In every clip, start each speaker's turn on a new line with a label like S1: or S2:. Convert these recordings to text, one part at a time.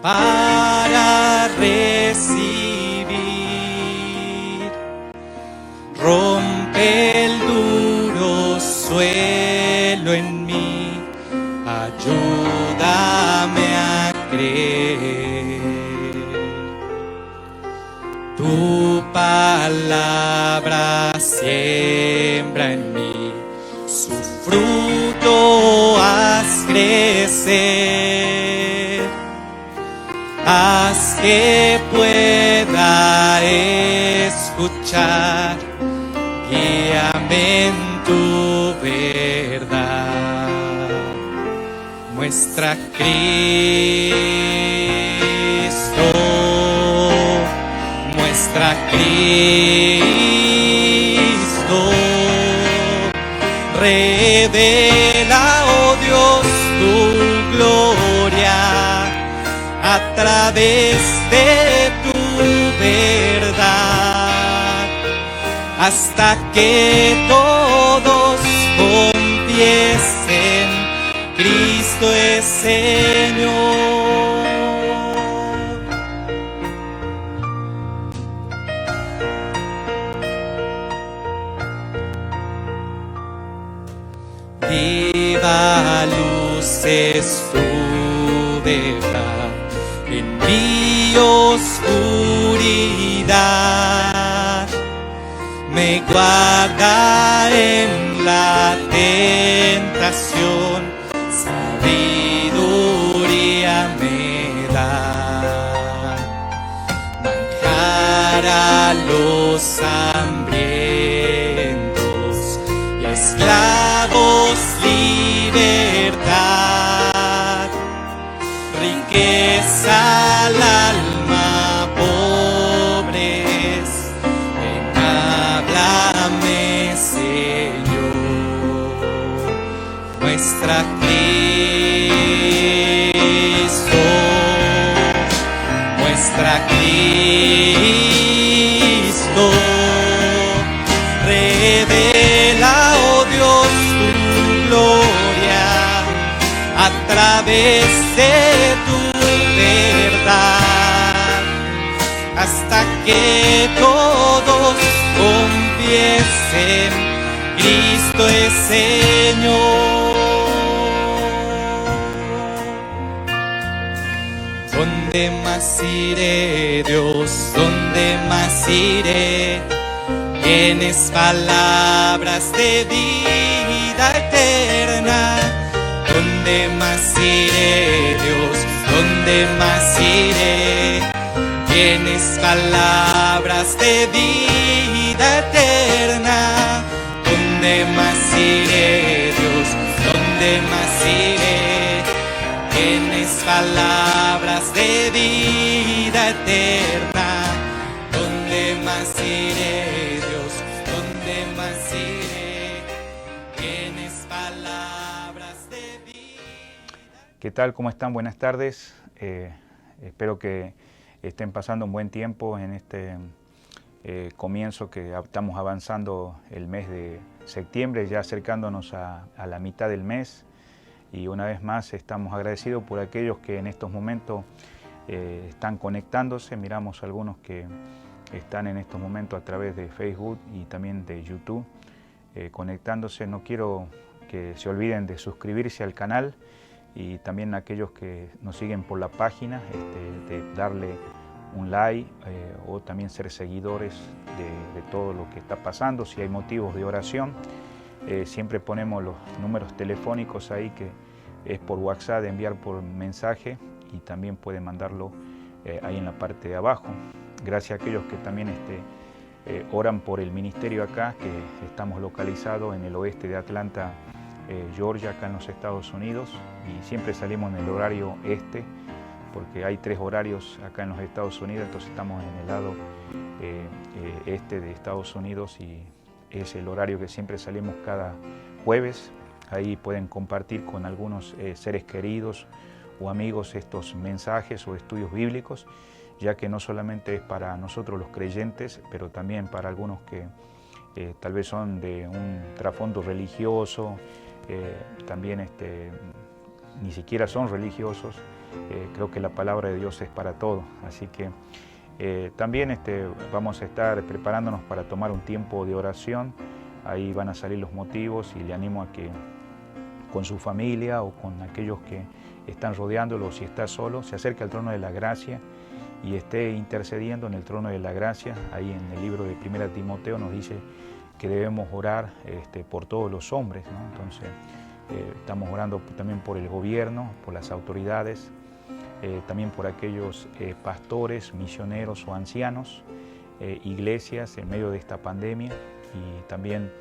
S1: para recibir. Rompe el duro suelo en mí, ayúdame a creer. Tu palabra siembra en mí, su fruto haz crecer. Haz que pueda escuchar, guíame en tu verdad. Muestra Cristo, muestra Cristo. Revela, oh Dios, tu gloria a través de tu verdad, hasta que todos confiesen, Cristo es Señor. Viva luz es tu verdad en mi oscuridad, me guarda en la tentación, sabiduría me da, manjar a los hambrientos y a esclavos libertad, riqueza al alma pobres, ven, háblame, Señor. Muestra Cristo, muestra Cristo. Revela, oh Dios, tu gloria a través de tu verdad, hasta que todos confiesen, Cristo es Señor. ¿Dónde más iré, Dios? ¿Dónde más iré? Tienes palabras de vida eterna. ¿Dónde más iré, Dios? ¿Dónde más iré? Tienes palabras de vida eterna. ¿Dónde más iré, Dios? ¿Dónde más iré? Tienes palabras de vida eterna. ¿Dónde más iré, Dios? ¿Dónde más iré? Tienes palabras de vida.
S2: ¿Qué tal? ¿Cómo están? Buenas tardes. Espero que estén pasando un buen tiempo en este comienzo que estamos avanzando el mes de septiembre, ya acercándonos a la mitad del mes. Y una vez más estamos agradecidos por aquellos que en estos momentos están conectándose. Miramos algunos que están en estos momentos a través de Facebook y también de YouTube conectándose. No quiero que se olviden de suscribirse al canal y también aquellos que nos siguen por la página, de darle un like o también ser seguidores de todo lo que está pasando. Si hay motivos de oración, siempre ponemos los números telefónicos ahí, que es por WhatsApp, de enviar por mensaje, y también pueden mandarlo ahí en la parte de abajo. Gracias a aquellos que también oran por el ministerio acá, que estamos localizados en el oeste de Atlanta, Georgia, acá en los Estados Unidos, y siempre salimos en el horario este, porque hay 3 horarios acá en los Estados Unidos, entonces estamos en el lado este de Estados Unidos, y es el horario que siempre salimos cada jueves. Ahí pueden compartir con algunos seres queridos o amigos estos mensajes o estudios bíblicos, ya que no solamente es para nosotros los creyentes, pero también para algunos que tal vez son de un trasfondo religioso, también ni siquiera son religiosos, creo que la palabra de Dios es para todo. Así que también vamos a estar preparándonos para tomar un tiempo de oración. Ahí van a salir los motivos y le animo a que con su familia o con aquellos que están rodeándolo, si está solo, se acerque al trono de la gracia y esté intercediendo en el trono de la gracia. Ahí en el libro de 1 Timoteo nos dice que debemos orar por todos los hombres, ¿no? Entonces estamos orando también por el gobierno, por las autoridades, también por aquellos pastores, misioneros o ancianos, iglesias en medio de esta pandemia y también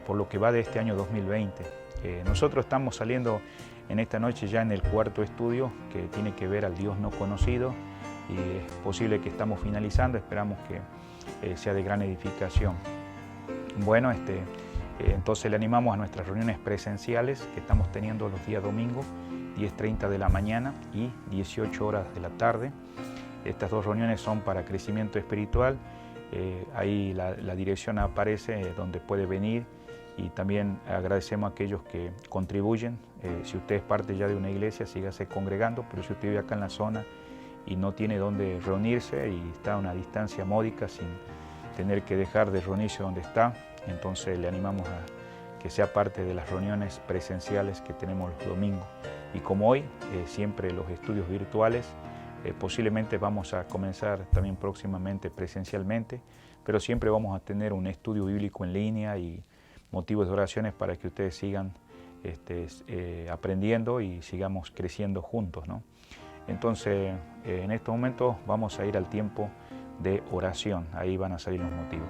S2: por lo que va de este año 2020. Nosotros estamos saliendo en esta noche ya en el cuarto estudio que tiene que ver al Dios no conocido y es posible que estamos finalizando, esperamos que sea de gran edificación. Bueno, entonces le animamos a nuestras reuniones presenciales que estamos teniendo los días domingos, 10:30 de la mañana y 18 horas de la tarde. Estas dos reuniones son para crecimiento espiritual. Ahí la dirección aparece donde puede venir y también agradecemos a aquellos que contribuyen. Si usted es parte ya de una iglesia, sígase congregando, pero si usted vive acá en la zona y no tiene dónde reunirse y está a una distancia módica sin tener que dejar de reunirse donde está, entonces le animamos a que sea parte de las reuniones presenciales que tenemos los domingos. Y como hoy, siempre los estudios virtuales, posiblemente vamos a comenzar también próximamente presencialmente, pero siempre vamos a tener un estudio bíblico en línea y motivos de oraciones para que ustedes sigan aprendiendo y sigamos creciendo juntos, ¿no? Entonces, en estos momentos vamos a ir al tiempo de oración, ahí van a salir los motivos.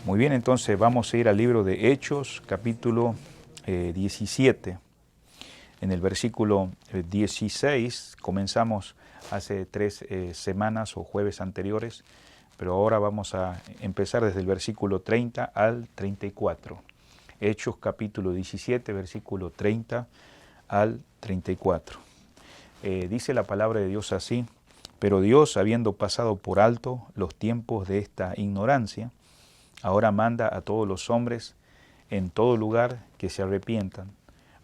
S2: Muy bien, entonces vamos a ir al libro de Hechos, capítulo 17. En el versículo 16 comenzamos hace 3 semanas o jueves anteriores, pero ahora vamos a empezar desde el versículo 30 al 34. Hechos capítulo 17, versículo 30 al 34. Dice la palabra de Dios así: pero Dios, habiendo pasado por alto los tiempos de esta ignorancia, ahora manda a todos los hombres en todo lugar que se arrepientan,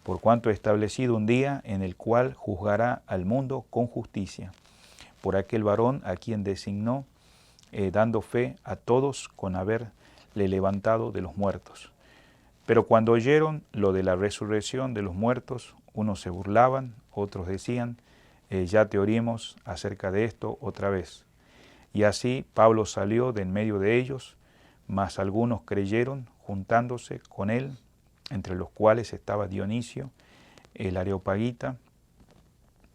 S2: por cuanto ha establecido un día en el cual juzgará al mundo con justicia, por aquel varón a quien designó, dando fe a todos con haberle levantado de los muertos. Pero cuando oyeron lo de la resurrección de los muertos, unos se burlaban, otros decían, ya te oímos acerca de esto otra vez. Y así Pablo salió de en medio de ellos, mas algunos creyeron juntándose con él, entre los cuales estaba Dionisio, el Areopagita,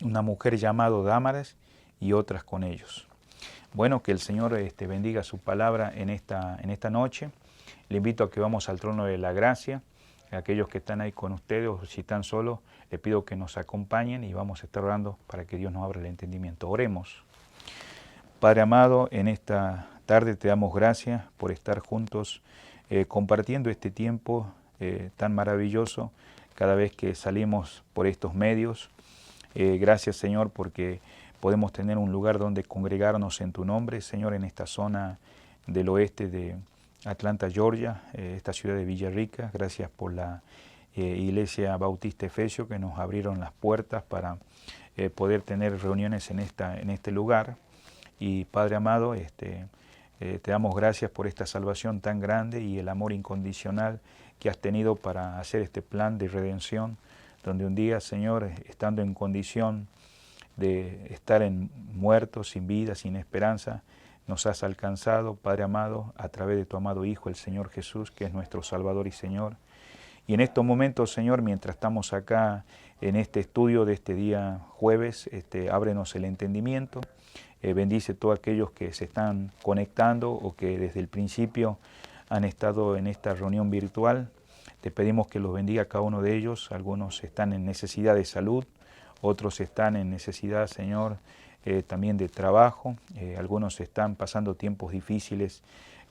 S2: una mujer llamada Dámaris y otras con ellos. Bueno, que el Señor bendiga su palabra en esta noche. Le invito a que vamos al trono de la gracia. Aquellos que están ahí con ustedes o si están solos, le pido que nos acompañen y vamos a estar orando para que Dios nos abra el entendimiento. Oremos. Padre amado, en esta tarde te damos gracias por estar juntos compartiendo este tiempo tan maravilloso cada vez que salimos por estos medios. Gracias, Señor, porque podemos tener un lugar donde congregarnos en tu nombre, Señor, en esta zona del oeste de Atlanta, Georgia, esta ciudad de Villarrica. Gracias por la Iglesia Bautista Efesio que nos abrieron las puertas para poder tener reuniones en este lugar. Y Padre amado, te damos gracias por esta salvación tan grande y el amor incondicional que has tenido para hacer este plan de redención, donde un día, Señor, estando en condición de estar muertos, sin vida, sin esperanza, nos has alcanzado, Padre amado, a través de tu amado Hijo, el Señor Jesús, que es nuestro Salvador y Señor. Y en estos momentos, Señor, mientras estamos acá en este estudio de este día jueves, ábrenos el entendimiento, bendice a todos aquellos que se están conectando o que desde el principio han estado en esta reunión virtual. Te pedimos que los bendiga a cada uno de ellos. Algunos están en necesidad de salud, otros están en necesidad, Señor, también de trabajo. Algunos están pasando tiempos difíciles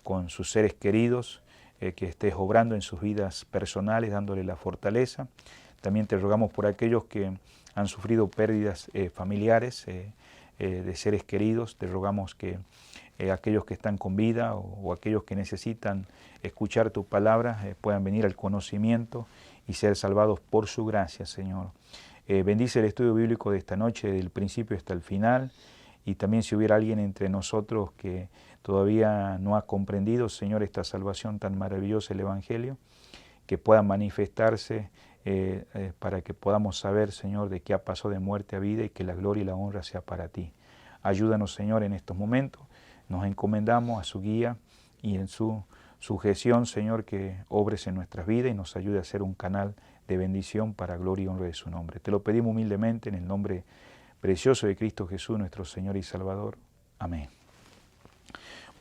S2: con sus seres queridos, que estés obrando en sus vidas personales, dándole la fortaleza. También te rogamos por aquellos que han sufrido pérdidas familiares de seres queridos. Te rogamos que aquellos que están con vida o aquellos que necesitan escuchar tu palabra puedan venir al conocimiento y ser salvados por su gracia, Señor. Bendice el estudio bíblico de esta noche, desde el principio hasta el final, y también si hubiera alguien entre nosotros que todavía no ha comprendido, Señor, esta salvación tan maravillosa, el Evangelio, que pueda manifestarse para que podamos saber, Señor, de qué ha pasado de muerte a vida y que la gloria y la honra sea para ti. Ayúdanos, Señor, en estos momentos. Nos encomendamos a su guía y en su sujeción, Señor, que obres en nuestras vidas y nos ayude a ser un canal de bendición para gloria y honra de su nombre. Te lo pedimos humildemente en el nombre precioso de Cristo Jesús, nuestro Señor y Salvador. Amén.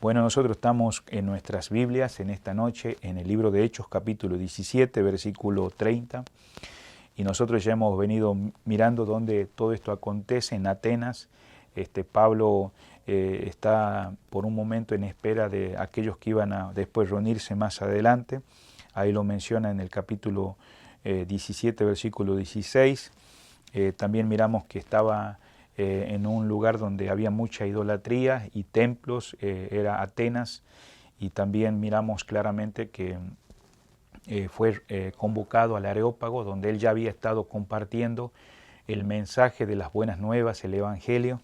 S2: Bueno, nosotros estamos en nuestras Biblias en esta noche en el libro de Hechos, capítulo 17, versículo 30. Y nosotros ya hemos venido mirando dónde todo esto acontece en Atenas. Pablo está por un momento en espera de aquellos que iban a después reunirse más adelante. Ahí lo menciona en el capítulo 17, versículo 16. También miramos que estaba en un lugar donde había mucha idolatría y templos, era Atenas, y también miramos claramente que fue convocado al Areópago, donde él ya había estado compartiendo el mensaje de las buenas nuevas, el Evangelio.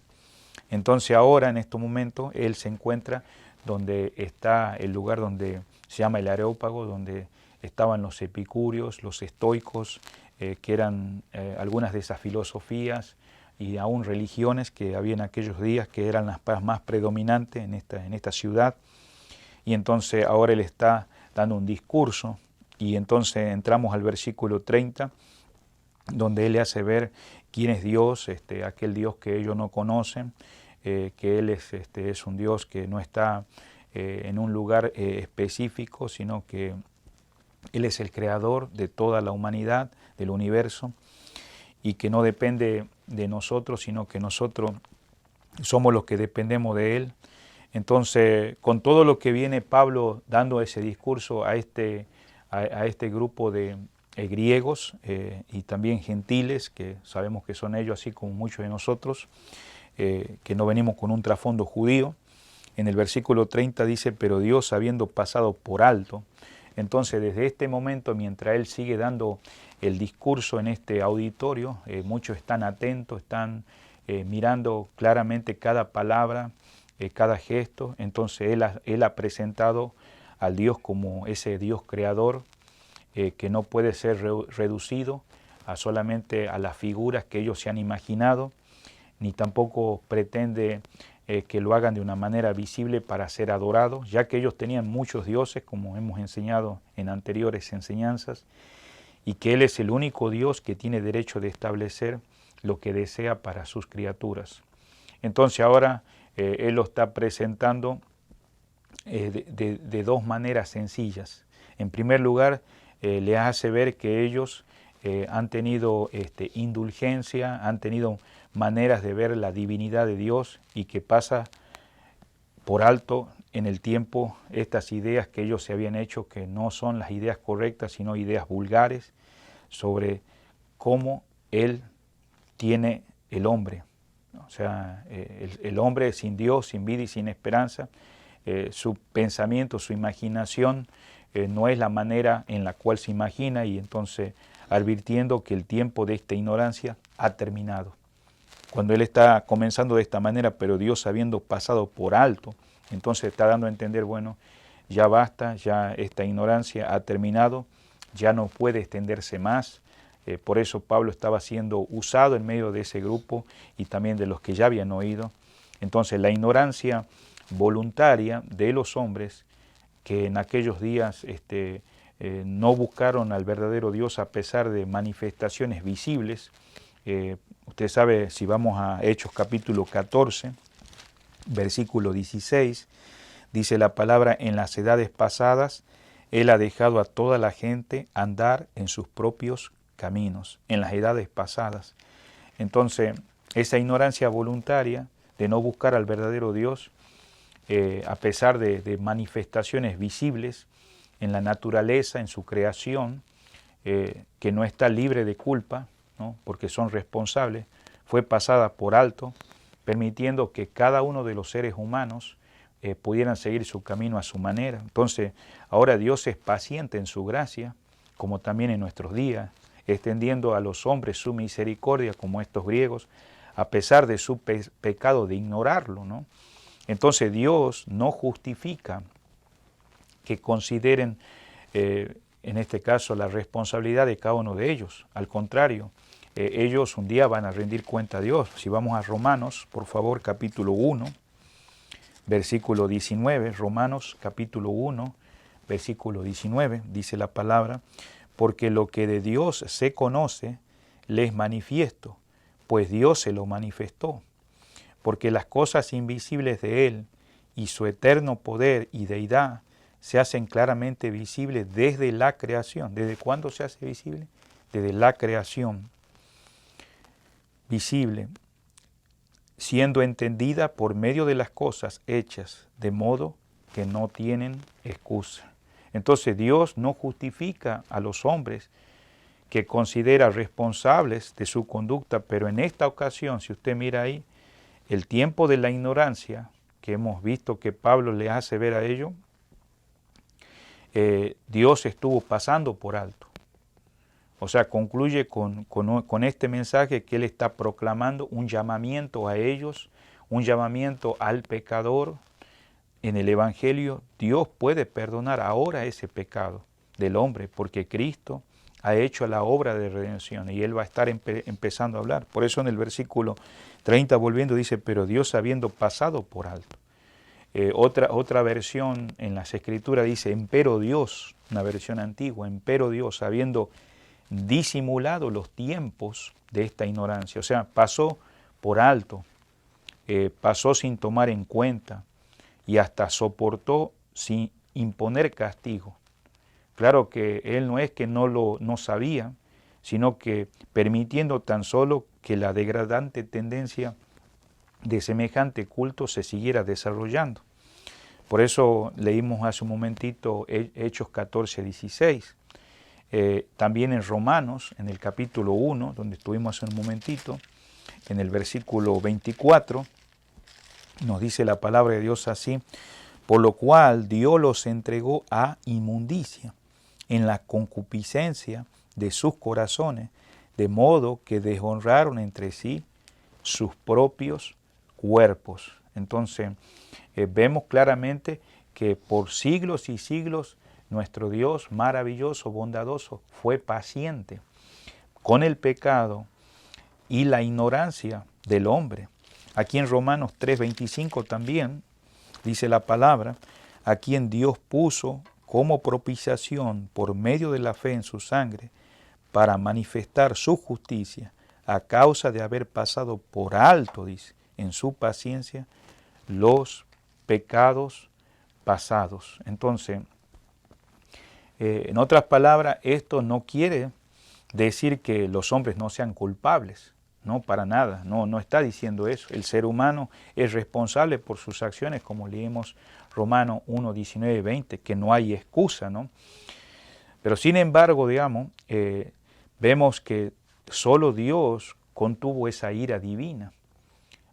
S2: Entonces ahora, en este momento, él se encuentra donde está el lugar donde se llama el Areópago, donde estaban los epicúreos, los estoicos, que eran algunas de esas filosofías y aún religiones que había en aquellos días, que eran las más predominantes en esta ciudad. Y entonces ahora él está dando un discurso, y entonces entramos al versículo 30, donde él le hace ver quién es Dios, aquel Dios que ellos no conocen, que él es un Dios que no está en un lugar específico, sino que él es el creador de toda la humanidad, del universo, y que no depende de nosotros, sino que nosotros somos los que dependemos de él. Entonces, con todo lo que viene Pablo dando ese discurso a a este grupo de griegos y también gentiles, que sabemos que son ellos, así como muchos de nosotros, que no venimos con un trasfondo judío. En el versículo 30 dice, pero Dios habiendo pasado por alto. Entonces, desde este momento, mientras Él sigue dando el discurso en este auditorio, muchos están atentos, están mirando claramente cada palabra, cada gesto. Entonces, Él ha presentado al Dios como ese Dios creador, que no puede ser reducido a solamente a las figuras que ellos se han imaginado, ni tampoco pretende que lo hagan de una manera visible para ser adorados, ya que ellos tenían muchos dioses, como hemos enseñado en anteriores enseñanzas, y que Él es el único Dios que tiene derecho de establecer lo que desea para sus criaturas. Entonces ahora Él lo está presentando de dos maneras sencillas. En primer lugar, le hace ver que ellos han tenido indulgencia, han tenido maneras de ver la divinidad de Dios y que pasa por alto en el tiempo estas ideas que ellos se habían hecho, que no son las ideas correctas, sino ideas vulgares sobre cómo Él tiene el hombre. O sea, el hombre sin Dios, sin vida y sin esperanza, su pensamiento, su imaginación no es la manera en la cual se imagina, y entonces advirtiendo que el tiempo de esta ignorancia ha terminado. Cuando Él está comenzando de esta manera, pero Dios habiendo pasado por alto, entonces está dando a entender, bueno, ya basta, ya esta ignorancia ha terminado, ya no puede extenderse más. Por eso Pablo estaba siendo usado en medio de ese grupo y también de los que ya habían oído. Entonces la ignorancia voluntaria de los hombres que en aquellos días no buscaron al verdadero Dios a pesar de manifestaciones visibles. Usted sabe, si vamos a Hechos capítulo 14, versículo 16, dice la palabra, en las edades pasadas Él ha dejado a toda la gente andar en sus propios caminos, en las edades pasadas. Entonces, esa ignorancia voluntaria de no buscar al verdadero Dios, a pesar de manifestaciones visibles en la naturaleza, en su creación, que no está libre de culpa, ¿no? Porque son responsables, fue pasada por alto, permitiendo que cada uno de los seres humanos pudieran seguir su camino a su manera. Entonces, ahora Dios es paciente en su gracia, como también en nuestros días, extendiendo a los hombres su misericordia, como estos griegos, a pesar de su pecado de ignorarlo, ¿no? Entonces Dios no justifica que consideren, en este caso, la responsabilidad de cada uno de ellos. Al contrario, ellos un día van a rendir cuenta a Dios. Si vamos a Romanos, por favor, capítulo 1, versículo 19, Romanos capítulo 1, versículo 19, dice la palabra, porque lo que de Dios se conoce le es manifiesto, pues Dios se lo manifestó. Porque las cosas invisibles de Él y su eterno poder y deidad se hacen claramente visibles desde la creación. ¿Desde cuándo se hace visible? Desde la creación. Visible, siendo entendida por medio de las cosas hechas, de modo que no tienen excusa. Entonces Dios no justifica a los hombres que considera responsables de su conducta, pero en esta ocasión, si usted mira ahí, el tiempo de la ignorancia, que hemos visto que Pablo le hace ver a ello, Dios estuvo pasando por alto. O sea, concluye con este mensaje que Él está proclamando un llamamiento a ellos, un llamamiento al pecador. En el Evangelio, Dios puede perdonar ahora ese pecado del hombre, porque Cristo ha hecho la obra de redención y Él va a estar empezando a hablar. Por eso en el versículo 30 volviendo dice, pero Dios habiendo pasado por alto. Otra versión en las Escrituras dice, empero Dios, una versión antigua, empero Dios habiendo disimulado los tiempos de esta ignorancia. O sea, pasó por alto, pasó sin tomar en cuenta y hasta soportó sin imponer castigo. Claro que Él no es que no sabía, sino que permitiendo tan solo que la degradante tendencia de semejante culto se siguiera desarrollando. Por eso leímos hace un momentito Hechos 14, 16. También en Romanos, en el capítulo 1, donde estuvimos hace un momentito, en el versículo 24, nos dice la palabra de Dios así: por lo cual Dios los entregó a inmundicia en la concupiscencia de sus corazones, de modo que deshonraron entre sí sus propios cuerpos. Entonces, vemos claramente que por siglos y siglos nuestro Dios maravilloso, bondadoso, fue paciente con el pecado y la ignorancia del hombre. Aquí en Romanos 3:25 también dice la palabra: a quien Dios puso como propiciación por medio de la fe en su sangre, para manifestar su justicia, a causa de haber pasado por alto, dice, en su paciencia, los pecados pasados. Entonces, en otras palabras, esto no quiere decir que los hombres no sean culpables, no, para nada, no está diciendo eso. El ser humano es responsable por sus acciones, como leemos Romanos 1, 19 y 20, que no hay excusa, ¿no? Pero sin embargo, digamos, vemos que solo Dios contuvo esa ira divina.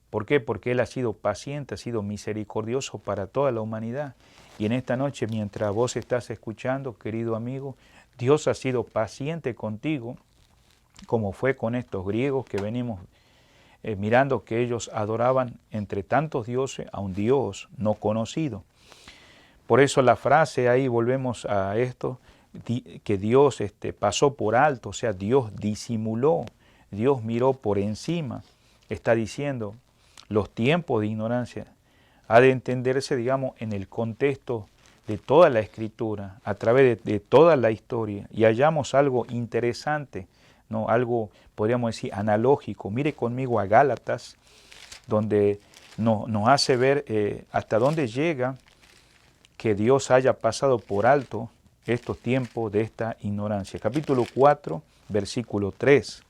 S2: ¿Por qué? Porque Él ha sido paciente, ha sido misericordioso para toda la humanidad. Y en esta noche, mientras vos estás escuchando, querido amigo, Dios ha sido paciente contigo, como fue con estos griegos que venimos mirando que ellos adoraban entre tantos dioses a un Dios no conocido. Por eso la frase ahí, volvemos a esto, que Dios pasó por alto, o sea, Dios disimuló, Dios miró por encima. Está diciendo, los tiempos de ignorancia ha de entenderse, digamos, en el contexto de toda la Escritura, a través de toda la historia, y hallamos algo interesante, ¿no? Algo, podríamos decir, analógico. Mire conmigo a Gálatas, donde nos hace ver hasta dónde llega que Dios haya pasado por alto estos tiempos de esta ignorancia. Capítulo 4, versículo 3.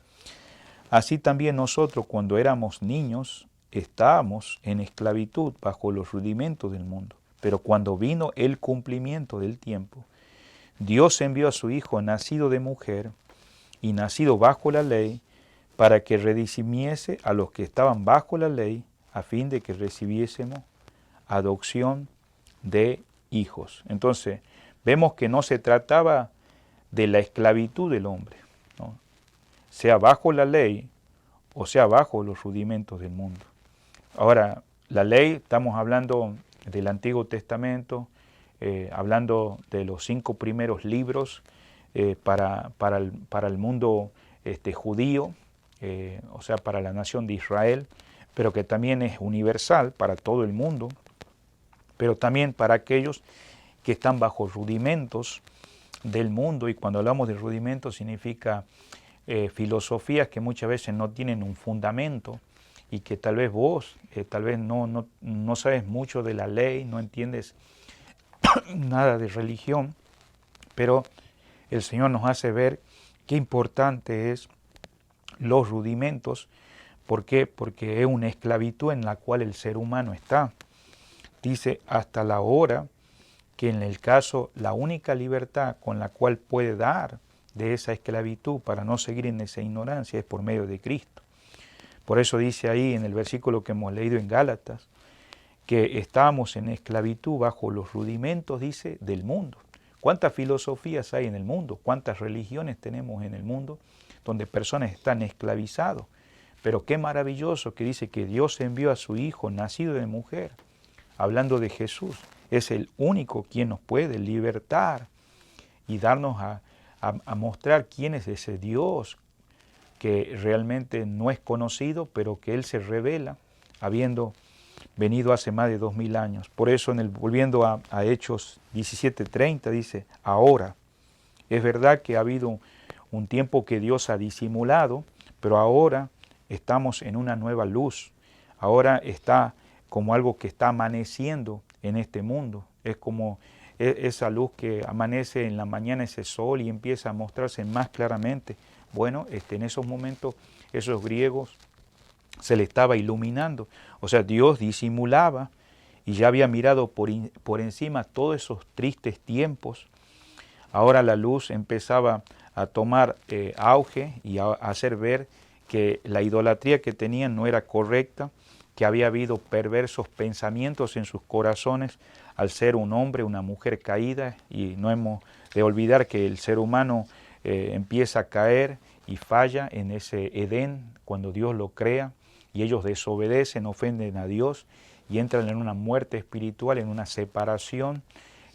S2: Así también nosotros, cuando éramos niños, estábamos en esclavitud bajo los rudimentos del mundo. Pero cuando vino el cumplimiento del tiempo, Dios envió a su Hijo nacido de mujer y nacido bajo la ley, para que redimiese a los que estaban bajo la ley, a fin de que recibiésemos adopción de hijos. Entonces, vemos que no se trataba de la esclavitud del hombre, ¿no? Sea bajo la ley o sea bajo los rudimentos del mundo. Ahora, la ley, estamos hablando del Antiguo Testamento, hablando de los 5 primeros libros para el mundo judío, o sea, para la nación de Israel, pero que también es universal para todo el mundo, pero también para aquellos que están bajo rudimentos del mundo. Y cuando hablamos de rudimentos significa filosofías que muchas veces no tienen un fundamento, y que tal vez vos tal vez no sabes mucho de la ley, no entiendes nada de religión, pero el Señor nos hace ver qué importante es los rudimentos. ¿Por qué? Porque es una esclavitud en la cual el ser humano está. Dice, hasta la hora que en el caso la única libertad con la cual puede dar de esa esclavitud para no seguir en esa ignorancia es por medio de Cristo. Por eso dice ahí en el versículo que hemos leído en Gálatas, que estamos en esclavitud bajo los rudimentos, dice, del mundo. ¿Cuántas filosofías hay en el mundo? ¿Cuántas religiones tenemos en el mundo donde personas están esclavizadas? Pero qué maravilloso que dice que Dios envió a su Hijo nacido de mujer, hablando de Jesús. Es el único quien nos puede libertar y darnos a mostrar quién es ese Dios que realmente no es conocido, pero que Él se revela habiendo venido hace más de 2000 años. Por eso, volviendo a Hechos 17:30, dice, ahora, es verdad que ha habido un tiempo que Dios ha disimulado, pero ahora estamos en una nueva luz. Ahora está como algo que está amaneciendo en este mundo. Es como esa luz que amanece en la mañana, ese sol, y empieza a mostrarse más claramente. Bueno, en esos momentos, esos griegos se le estaba iluminando. O sea, Dios disimulaba y ya había mirado por encima todos esos tristes tiempos ahora la luz empezaba a tomar auge y a hacer ver que la idolatría que tenían no era correcta, que había habido perversos pensamientos en sus corazones al ser un hombre, una mujer caída, y no hemos de olvidar que el ser humano empieza a caer y falla en ese Edén cuando Dios lo crea, y ellos desobedecen, ofenden a Dios y entran en una muerte espiritual, en una separación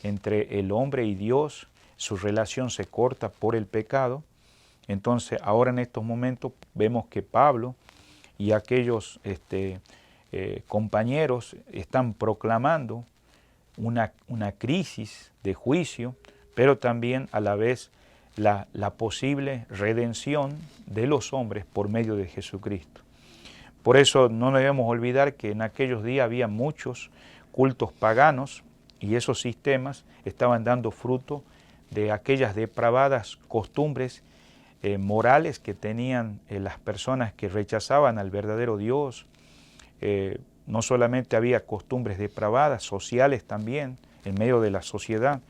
S2: entre el hombre y Dios. Su relación se corta por el pecado. Entonces ahora en estos momentos vemos que Pablo y aquellos compañeros están proclamando una crisis de juicio, pero también a la vez la posible redención de los hombres por medio de Jesucristo. Por eso no debemos olvidar que en aquellos días había muchos cultos paganos y esos sistemas estaban dando fruto de aquellas depravadas costumbres morales que tenían las personas que rechazaban al verdadero Dios. No solamente había costumbres depravadas, sociales también, en medio de la sociedad,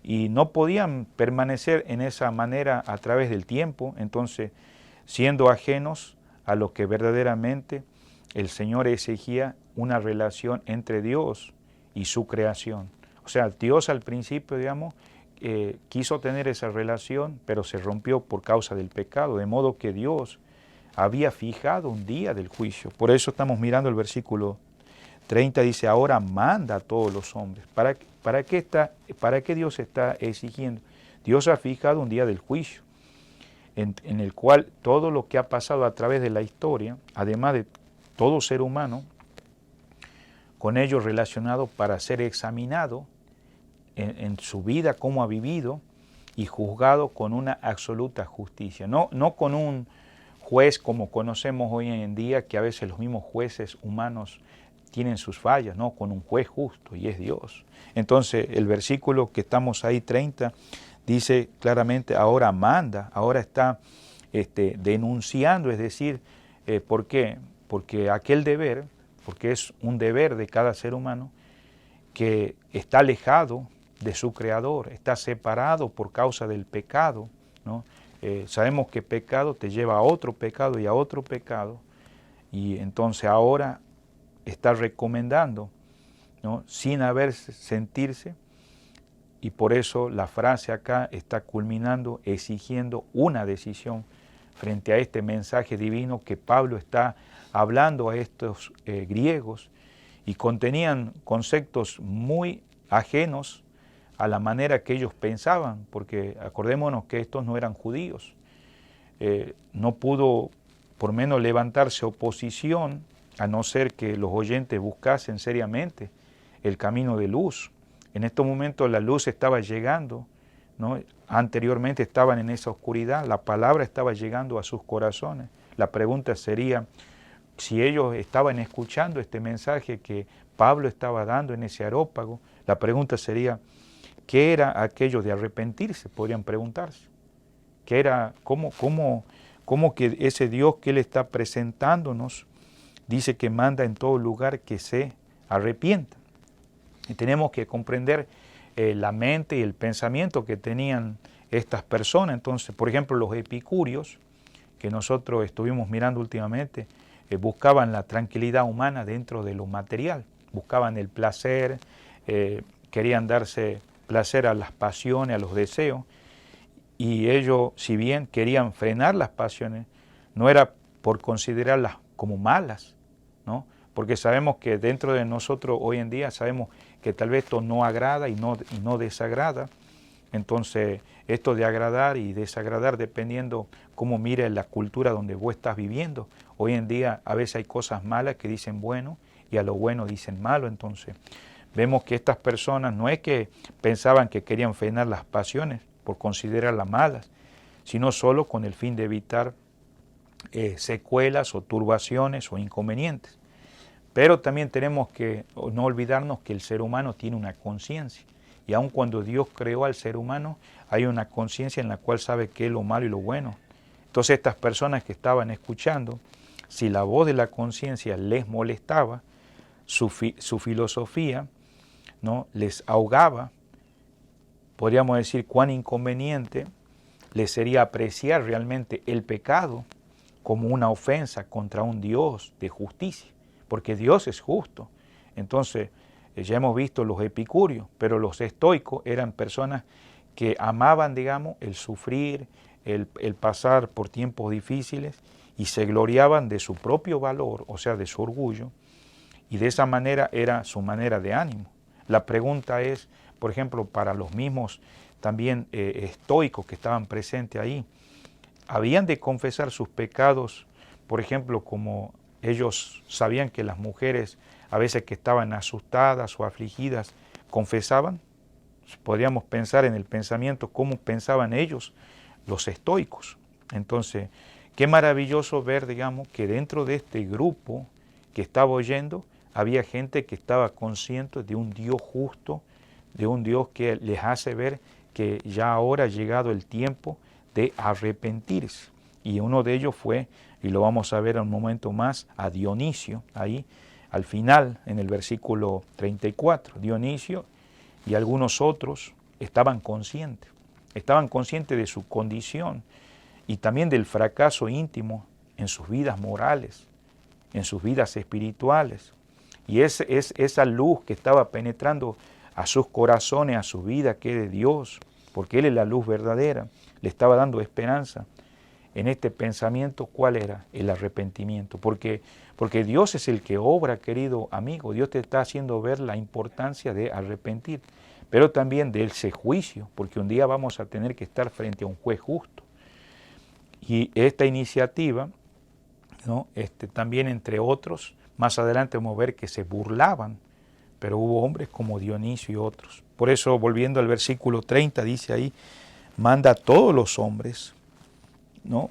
S2: y no podían permanecer en esa manera a través del tiempo, entonces siendo ajenos a lo que verdaderamente el Señor exigía, una relación entre Dios y su creación. O sea, Dios al principio, digamos, quiso tener esa relación, pero se rompió por causa del pecado, de modo que Dios había fijado un día del juicio. Por eso estamos mirando el versículo 30, dice, ahora manda a todos los hombres. ¿Para qué Dios está exigiendo? Dios ha fijado un día del juicio, en el cual todo lo que ha pasado a través de la historia, además de todo ser humano, con ello relacionado para ser examinado en su vida, cómo ha vivido, y juzgado con una absoluta justicia. No con un juez como conocemos hoy en día, que a veces los mismos jueces humanos tienen sus fallas, no, con un juez justo, y es Dios. Entonces el versículo que estamos ahí, 30, dice claramente, ahora manda, ahora está denunciando, es decir, ¿por qué? Porque aquel deber, porque es un deber de cada ser humano, que está alejado de su Creador, está separado por causa del pecado, ¿no? Sabemos que pecado te lleva a otro pecado y a otro pecado, y entonces ahora está recomendando, ¿no?, sin sentirse. Y por eso la frase acá está culminando, exigiendo una decisión frente a este mensaje divino que Pablo está hablando a estos griegos, y contenían conceptos muy ajenos a la manera que ellos pensaban, porque acordémonos que estos no eran judíos. No pudo por menos levantarse oposición, a no ser que los oyentes buscasen seriamente el camino de luz. En estos momentos la luz estaba llegando, ¿no? Anteriormente estaban en esa oscuridad, la palabra estaba llegando a sus corazones. La pregunta sería, si ellos estaban escuchando este mensaje que Pablo estaba dando en ese areópago, la pregunta sería, ¿qué era aquello de arrepentirse? Podrían preguntarse. ¿Qué era, cómo que ese Dios que Él está presentándonos dice que manda en todo lugar que se arrepienta? Y tenemos que comprender la mente y el pensamiento que tenían estas personas. Entonces, por ejemplo, los epicúreos, que nosotros estuvimos mirando últimamente, buscaban la tranquilidad humana dentro de lo material, buscaban el placer, querían darse placer a las pasiones, a los deseos, y ellos, si bien querían frenar las pasiones, no era por considerarlas como malas, ¿no? Porque sabemos que dentro de nosotros hoy en día sabemos que tal vez esto no agrada y no desagrada. Entonces, esto de agradar y desagradar dependiendo cómo mire la cultura donde vos estás viviendo. Hoy en día a veces hay cosas malas que dicen bueno y a lo bueno dicen malo. Entonces, vemos que estas personas no es que pensaban que querían frenar las pasiones por considerarlas malas, sino solo con el fin de evitar secuelas o turbaciones o inconvenientes. Pero también tenemos que no olvidarnos que el ser humano tiene una conciencia, y aun cuando Dios creó al ser humano, hay una conciencia en la cual sabe qué es lo malo y lo bueno. Entonces estas personas que estaban escuchando, si la voz de la conciencia les molestaba, su filosofía, ¿no?, les ahogaba, podríamos decir cuán inconveniente les sería apreciar realmente el pecado como una ofensa contra un Dios de justicia, porque Dios es justo. Entonces, ya hemos visto los epicúreos, pero los estoicos eran personas que amaban, digamos, el sufrir, el pasar por tiempos difíciles y se gloriaban de su propio valor, o sea, de su orgullo, y de esa manera era su manera de ánimo. La pregunta es, por ejemplo, para los mismos también estoicos que estaban presentes ahí, habían de confesar sus pecados, por ejemplo, como ellos sabían que las mujeres a veces que estaban asustadas o afligidas confesaban. Podríamos pensar en el pensamiento, cómo pensaban ellos, los estoicos. Entonces, qué maravilloso ver, digamos, que dentro de este grupo que estaba oyendo, había gente que estaba consciente de un Dios justo, de un Dios que les hace ver que ya ahora ha llegado el tiempo de arrepentirse. Y uno de ellos fue, y lo vamos a ver en un momento más, a Dionisio, ahí al final, en el versículo 34, Dionisio y algunos otros estaban conscientes de su condición y también del fracaso íntimo en sus vidas morales, en sus vidas espirituales. Y es esa luz que estaba penetrando a sus corazones, a su vida, que es de Dios, porque Él es la luz verdadera, le estaba dando esperanza. En este pensamiento, ¿cuál era? El arrepentimiento. Porque Dios es el que obra, querido amigo. Dios te está haciendo ver la importancia de arrepentir, pero también de ese juicio, porque un día vamos a tener que estar frente a un juez justo. Y esta iniciativa, ¿no? También entre otros, más adelante vamos a ver que se burlaban, pero hubo hombres como Dionisio y otros. Por eso, volviendo al versículo 30, dice ahí, manda a todos los hombres, ¿no?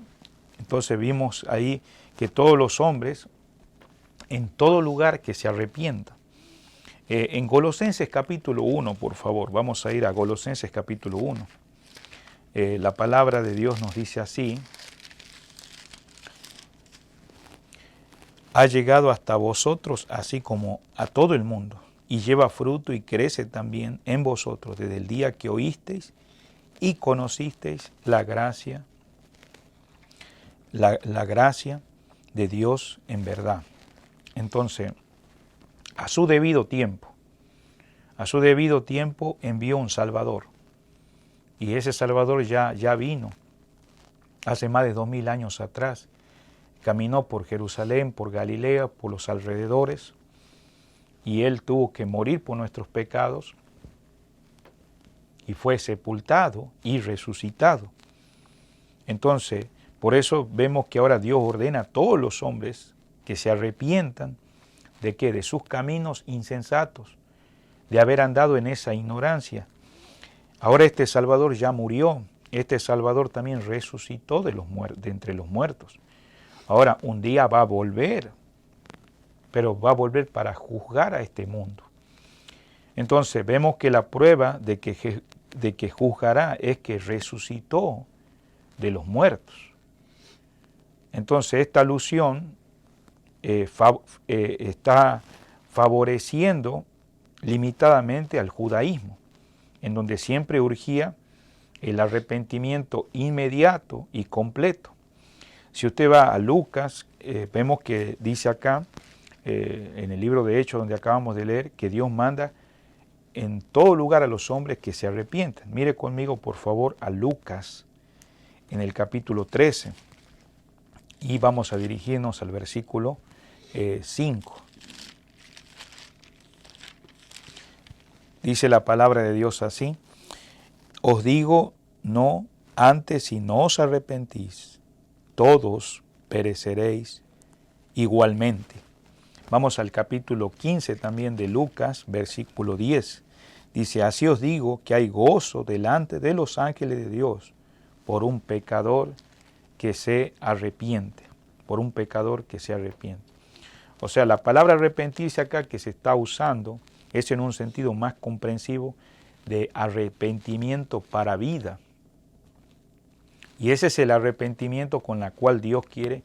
S2: Entonces vimos ahí que todos los hombres, en todo lugar, que se arrepientan. En Colosenses capítulo 1, por favor, vamos a ir a Colosenses capítulo 1. La palabra de Dios nos dice así: ha llegado hasta vosotros así como a todo el mundo, y lleva fruto y crece también en vosotros desde el día que oísteis y conocisteis la gracia de Dios en verdad. Entonces, a su debido tiempo envió un Salvador. Y ese Salvador ya vino hace más de 2000 años atrás. Caminó por Jerusalén, por Galilea, por los alrededores, y Él tuvo que morir por nuestros pecados y fue sepultado y resucitado. Entonces, por eso vemos que ahora Dios ordena a todos los hombres que se arrepientan de ¿qué? De sus caminos insensatos, de haber andado en esa ignorancia. Ahora este Salvador ya murió, este Salvador también resucitó de entre los muertos. Ahora un día va a volver, pero va a volver para juzgar a este mundo. Entonces vemos que la prueba de que juzgará es que resucitó de los muertos. Entonces esta alusión está favoreciendo limitadamente al judaísmo, en donde siempre urgía el arrepentimiento inmediato y completo. Si usted va a Lucas, vemos que dice acá, en el libro de Hechos donde acabamos de leer, que Dios manda en todo lugar a los hombres que se arrepientan. Mire conmigo, por favor, a Lucas, en el capítulo 13, y vamos a dirigirnos al versículo 5. Dice la palabra de Dios así: os digo, no, antes si no os arrepentís, todos pereceréis igualmente. Vamos al capítulo 15 también de Lucas, versículo 10. Dice, así os digo que hay gozo delante de los ángeles de Dios por un pecador que se arrepiente, por un pecador que se arrepiente. O sea, la palabra arrepentirse acá que se está usando es en un sentido más comprensivo de arrepentimiento para vida. Y ese es el arrepentimiento con la cual Dios quiere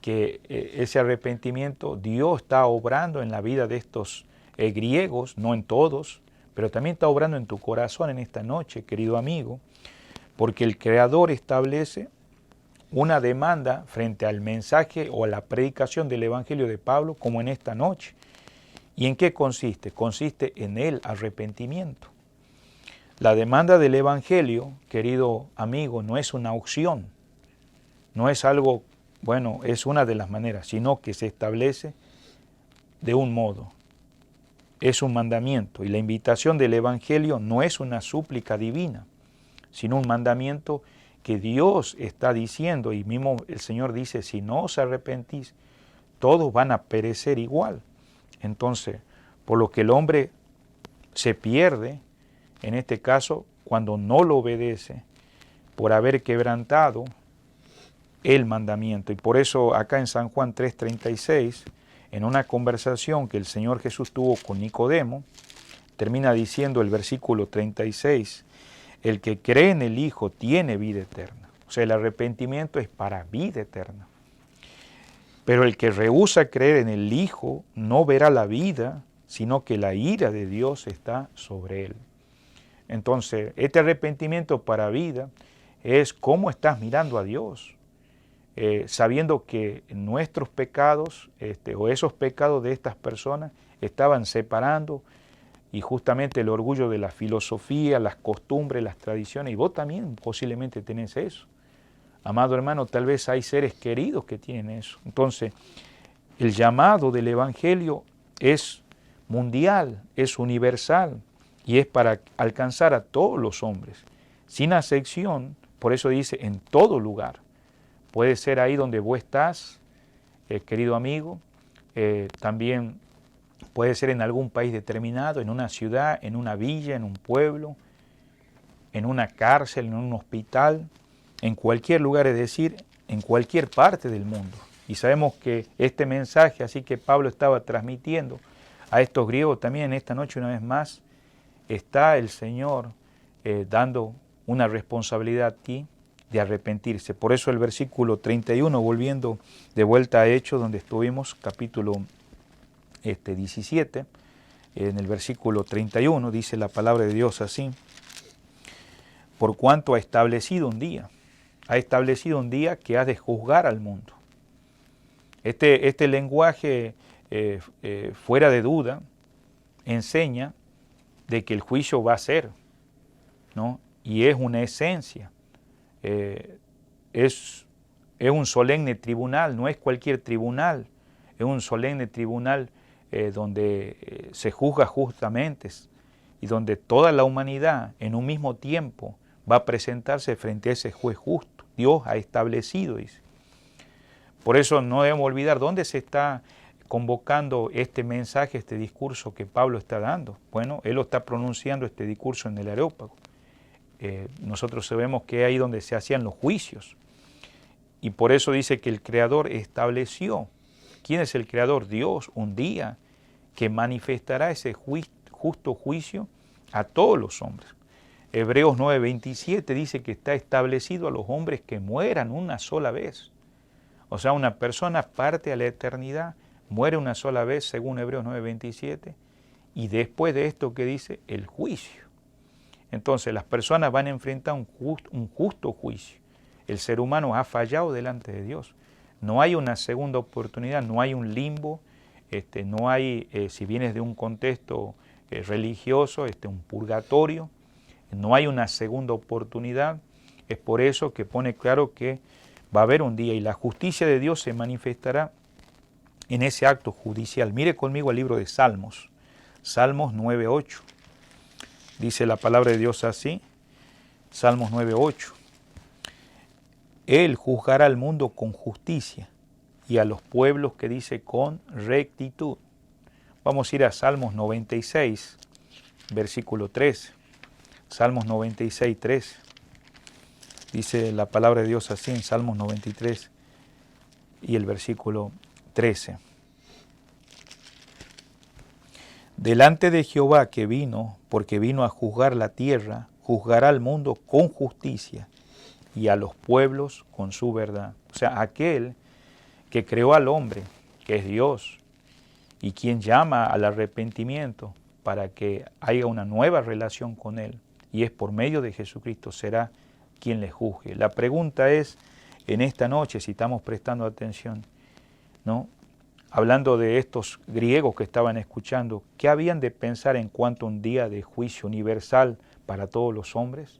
S2: que ese arrepentimiento Dios está obrando en la vida de estos griegos, no en todos, pero también está obrando en tu corazón en esta noche, querido amigo, porque el Creador establece una demanda frente al mensaje o a la predicación del Evangelio de Pablo, como en esta noche. ¿Y en qué consiste? Consiste en el arrepentimiento. La demanda del Evangelio, querido amigo, no es una opción, no es algo, bueno, es una de las maneras, sino que se establece de un modo. Es un mandamiento, y la invitación del Evangelio no es una súplica divina, sino un mandamiento que Dios está diciendo, y mismo el Señor dice, si no os arrepentís, todos van a perecer igual. Entonces, por lo que el hombre se pierde, en este caso, cuando no lo obedece, por haber quebrantado el mandamiento. Y por eso acá en San Juan 3:36, en una conversación que el Señor Jesús tuvo con Nicodemo, termina diciendo el versículo 36, el que cree en el Hijo tiene vida eterna. O sea, el arrepentimiento es para vida eterna. Pero el que rehúsa creer en el Hijo no verá la vida, sino que la ira de Dios está sobre él. Entonces, este arrepentimiento para vida es cómo estás mirando a Dios, sabiendo que nuestros pecados o esos pecados de estas personas estaban separando, y justamente el orgullo de la filosofía, las costumbres, las tradiciones, y vos también posiblemente tenés eso. Amado hermano, tal vez hay seres queridos que tienen eso. Entonces, el llamado del Evangelio es mundial, es universal, y es para alcanzar a todos los hombres, sin acepción. Por eso dice, en todo lugar. Puede ser ahí donde vos estás, querido amigo, también puede ser en algún país determinado, en una ciudad, en una villa, en un pueblo, en una cárcel, en un hospital, en cualquier lugar, es decir, en cualquier parte del mundo. Y sabemos que este mensaje, así que Pablo estaba transmitiendo a estos griegos también en esta noche una vez más, está el Señor dando una responsabilidad a ti de arrepentirse. Por eso el versículo 31, volviendo de vuelta a Hechos, donde estuvimos, capítulo 17, en el versículo 31, dice la palabra de Dios así, por cuanto ha establecido un día que ha de juzgar al mundo. Este lenguaje, fuera de duda, enseña de que el juicio va a ser, ¿no? Y es una esencia, es un solemne tribunal, no es cualquier tribunal, es un solemne tribunal donde se juzga justamente y donde toda la humanidad en un mismo tiempo va a presentarse frente a ese juez justo. Dios ha establecido, dice. Por eso no debemos olvidar dónde se está convocando este mensaje, este discurso que Pablo está dando. Bueno, él lo está pronunciando este discurso en el Areópago. Nosotros sabemos que es ahí donde se hacían los juicios. Y por eso dice que el Creador estableció. ¿Quién es el Creador? Dios, un día que manifestará ese justo juicio a todos los hombres. Hebreos 9:27 dice que está establecido a los hombres que mueran una sola vez. O sea, una persona parte a la eternidad, muere una sola vez, según Hebreos 9:27, y después de esto, ¿qué dice? El juicio. Entonces, las personas van a enfrentar un justo juicio. El ser humano ha fallado delante de Dios. No hay una segunda oportunidad, no hay un limbo, no hay, si vienes de un contexto religioso, un purgatorio, no hay una segunda oportunidad. Es por eso que pone claro que va a haber un día y la justicia de Dios se manifestará en ese acto judicial. Mire conmigo el libro de Salmos, Salmos 9:8. Dice la palabra de Dios así, Salmos 9:8. Él juzgará al mundo con justicia y a los pueblos, que dice, con rectitud. Vamos a ir a Salmos 96, versículo 13. Salmos 96, 13. Dice la palabra de Dios así en Salmos 93 y el versículo 13. Delante de Jehová que vino, porque vino a juzgar la tierra, juzgará al mundo con justicia y a los pueblos con su verdad. O sea, aquel que creó al hombre, que es Dios, y quien llama al arrepentimiento, para que haya una nueva relación con Él, y es por medio de Jesucristo será quien le juzgue. La pregunta es, en esta noche, si estamos prestando atención, ¿no? Hablando de estos griegos que estaban escuchando, ¿qué habían de pensar en cuanto a un día de juicio universal para todos los hombres?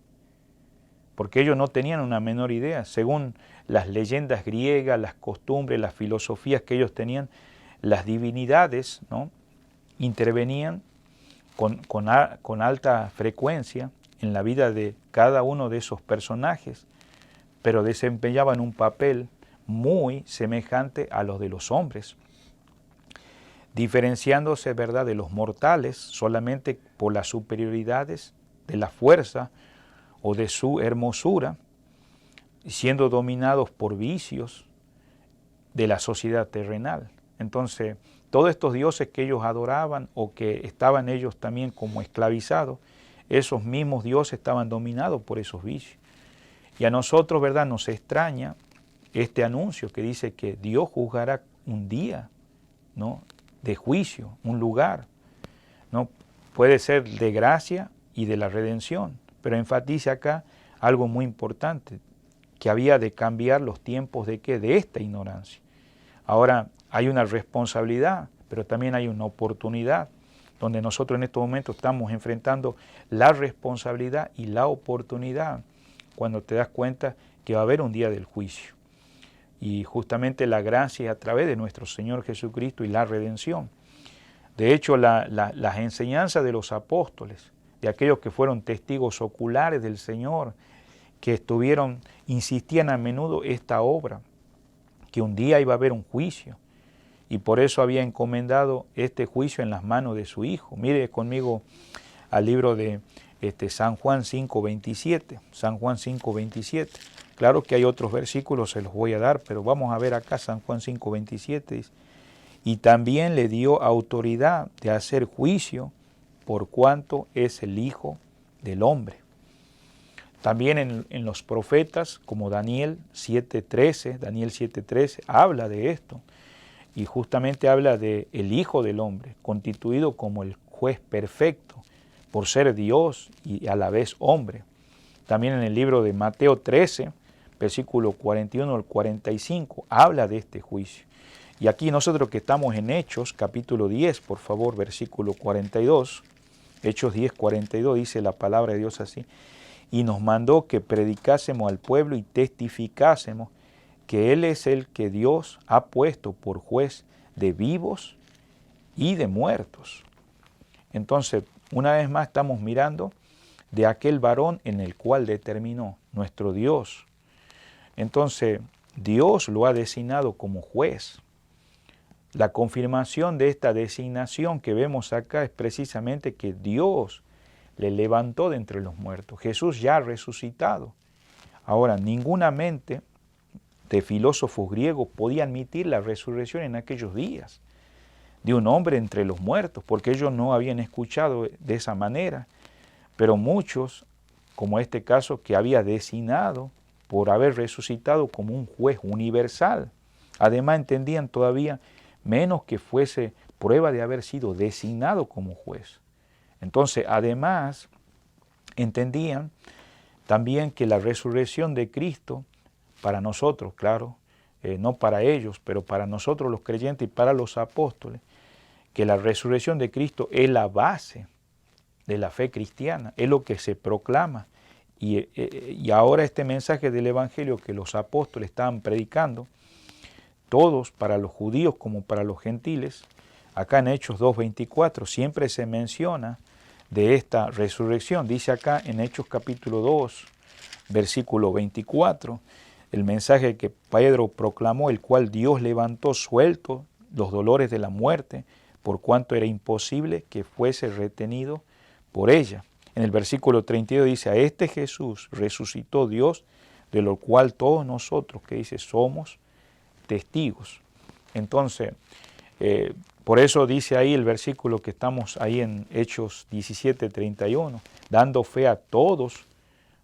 S2: Porque ellos no tenían una menor idea. Según las leyendas griegas, las costumbres, las filosofías que ellos tenían, las divinidades, ¿no?, intervenían con alta frecuencia en la vida de cada uno de esos personajes, pero desempeñaban un papel muy semejante a los de los hombres, diferenciándose, ¿verdad?, de los mortales solamente por las superioridades de la fuerza o de su hermosura, siendo dominados por vicios de la sociedad terrenal. Entonces, todos estos dioses que ellos adoraban o que estaban ellos también como esclavizados, esos mismos dioses estaban dominados por esos vicios. Y a nosotros, ¿verdad?, nos extraña este anuncio que dice que Dios juzgará un día, ¿no?, de juicio, un lugar, ¿no? Puede ser de gracia y de la redención, pero enfatiza acá algo muy importante, que había de cambiar los tiempos de ¿qué? De esta ignorancia. Ahora hay una responsabilidad, pero también hay una oportunidad, donde nosotros en estos momentos estamos enfrentando la responsabilidad y la oportunidad, cuando te das cuenta que va a haber un día del juicio. Y justamente la gracia es a través de nuestro Señor Jesucristo y la redención. De hecho, las enseñanzas de los apóstoles, de aquellos que fueron testigos oculares del Señor, que insistían a menudo esta obra, que un día iba a haber un juicio, y por eso había encomendado este juicio en las manos de su Hijo. Mire conmigo al libro de San Juan 5:27, San Juan 5:27. Claro que hay otros versículos, se los voy a dar, pero vamos a ver acá San Juan 5:27. Y también le dio autoridad de hacer juicio por cuanto es el Hijo del Hombre. También en los profetas, como Daniel 7:13, habla de esto. Y justamente habla de el Hijo del Hombre, constituido como el juez perfecto, por ser Dios y a la vez hombre. También en el libro de Mateo 13, versículo 41 al 45, habla de este juicio. Y aquí nosotros que estamos en Hechos, capítulo 10, por favor, versículo 42, Hechos 10, 42, dice la palabra de Dios así: y nos mandó que predicásemos al pueblo y testificásemos que Él es el que Dios ha puesto por juez de vivos y de muertos. Entonces, una vez más estamos mirando de aquel varón en el cual determinó nuestro Dios. Entonces, Dios lo ha designado como juez. La confirmación de esta designación que vemos acá es precisamente que Dios le levantó de entre los muertos. Jesús ya ha resucitado. Ahora, ninguna mente de filósofos griegos podía admitir la resurrección en aquellos días de un hombre entre los muertos, porque ellos no habían escuchado de esa manera. Pero muchos, como este caso, que había designado por haber resucitado como un juez universal, además entendían todavía menos que fuese prueba de haber sido designado como juez. Entonces, además, entendían también que la resurrección de Cristo, para nosotros, claro, no para ellos, pero para nosotros los creyentes y para los apóstoles, que la resurrección de Cristo es la base de la fe cristiana, es lo que se proclama. Y ahora este mensaje del Evangelio que los apóstoles estaban predicando, todos, para los judíos como para los gentiles, acá en Hechos 2:24 siempre se menciona de esta resurrección. Dice acá en Hechos capítulo 2, versículo 24, el mensaje que Pedro proclamó, el cual Dios levantó suelto los dolores de la muerte, por cuanto era imposible que fuese retenido por ella. En el versículo 32 dice: a este Jesús resucitó Dios, de lo cual todos nosotros, que dice, somos testigos. Entonces, por eso dice ahí el versículo que estamos ahí en Hechos 17:31, dando fe a todos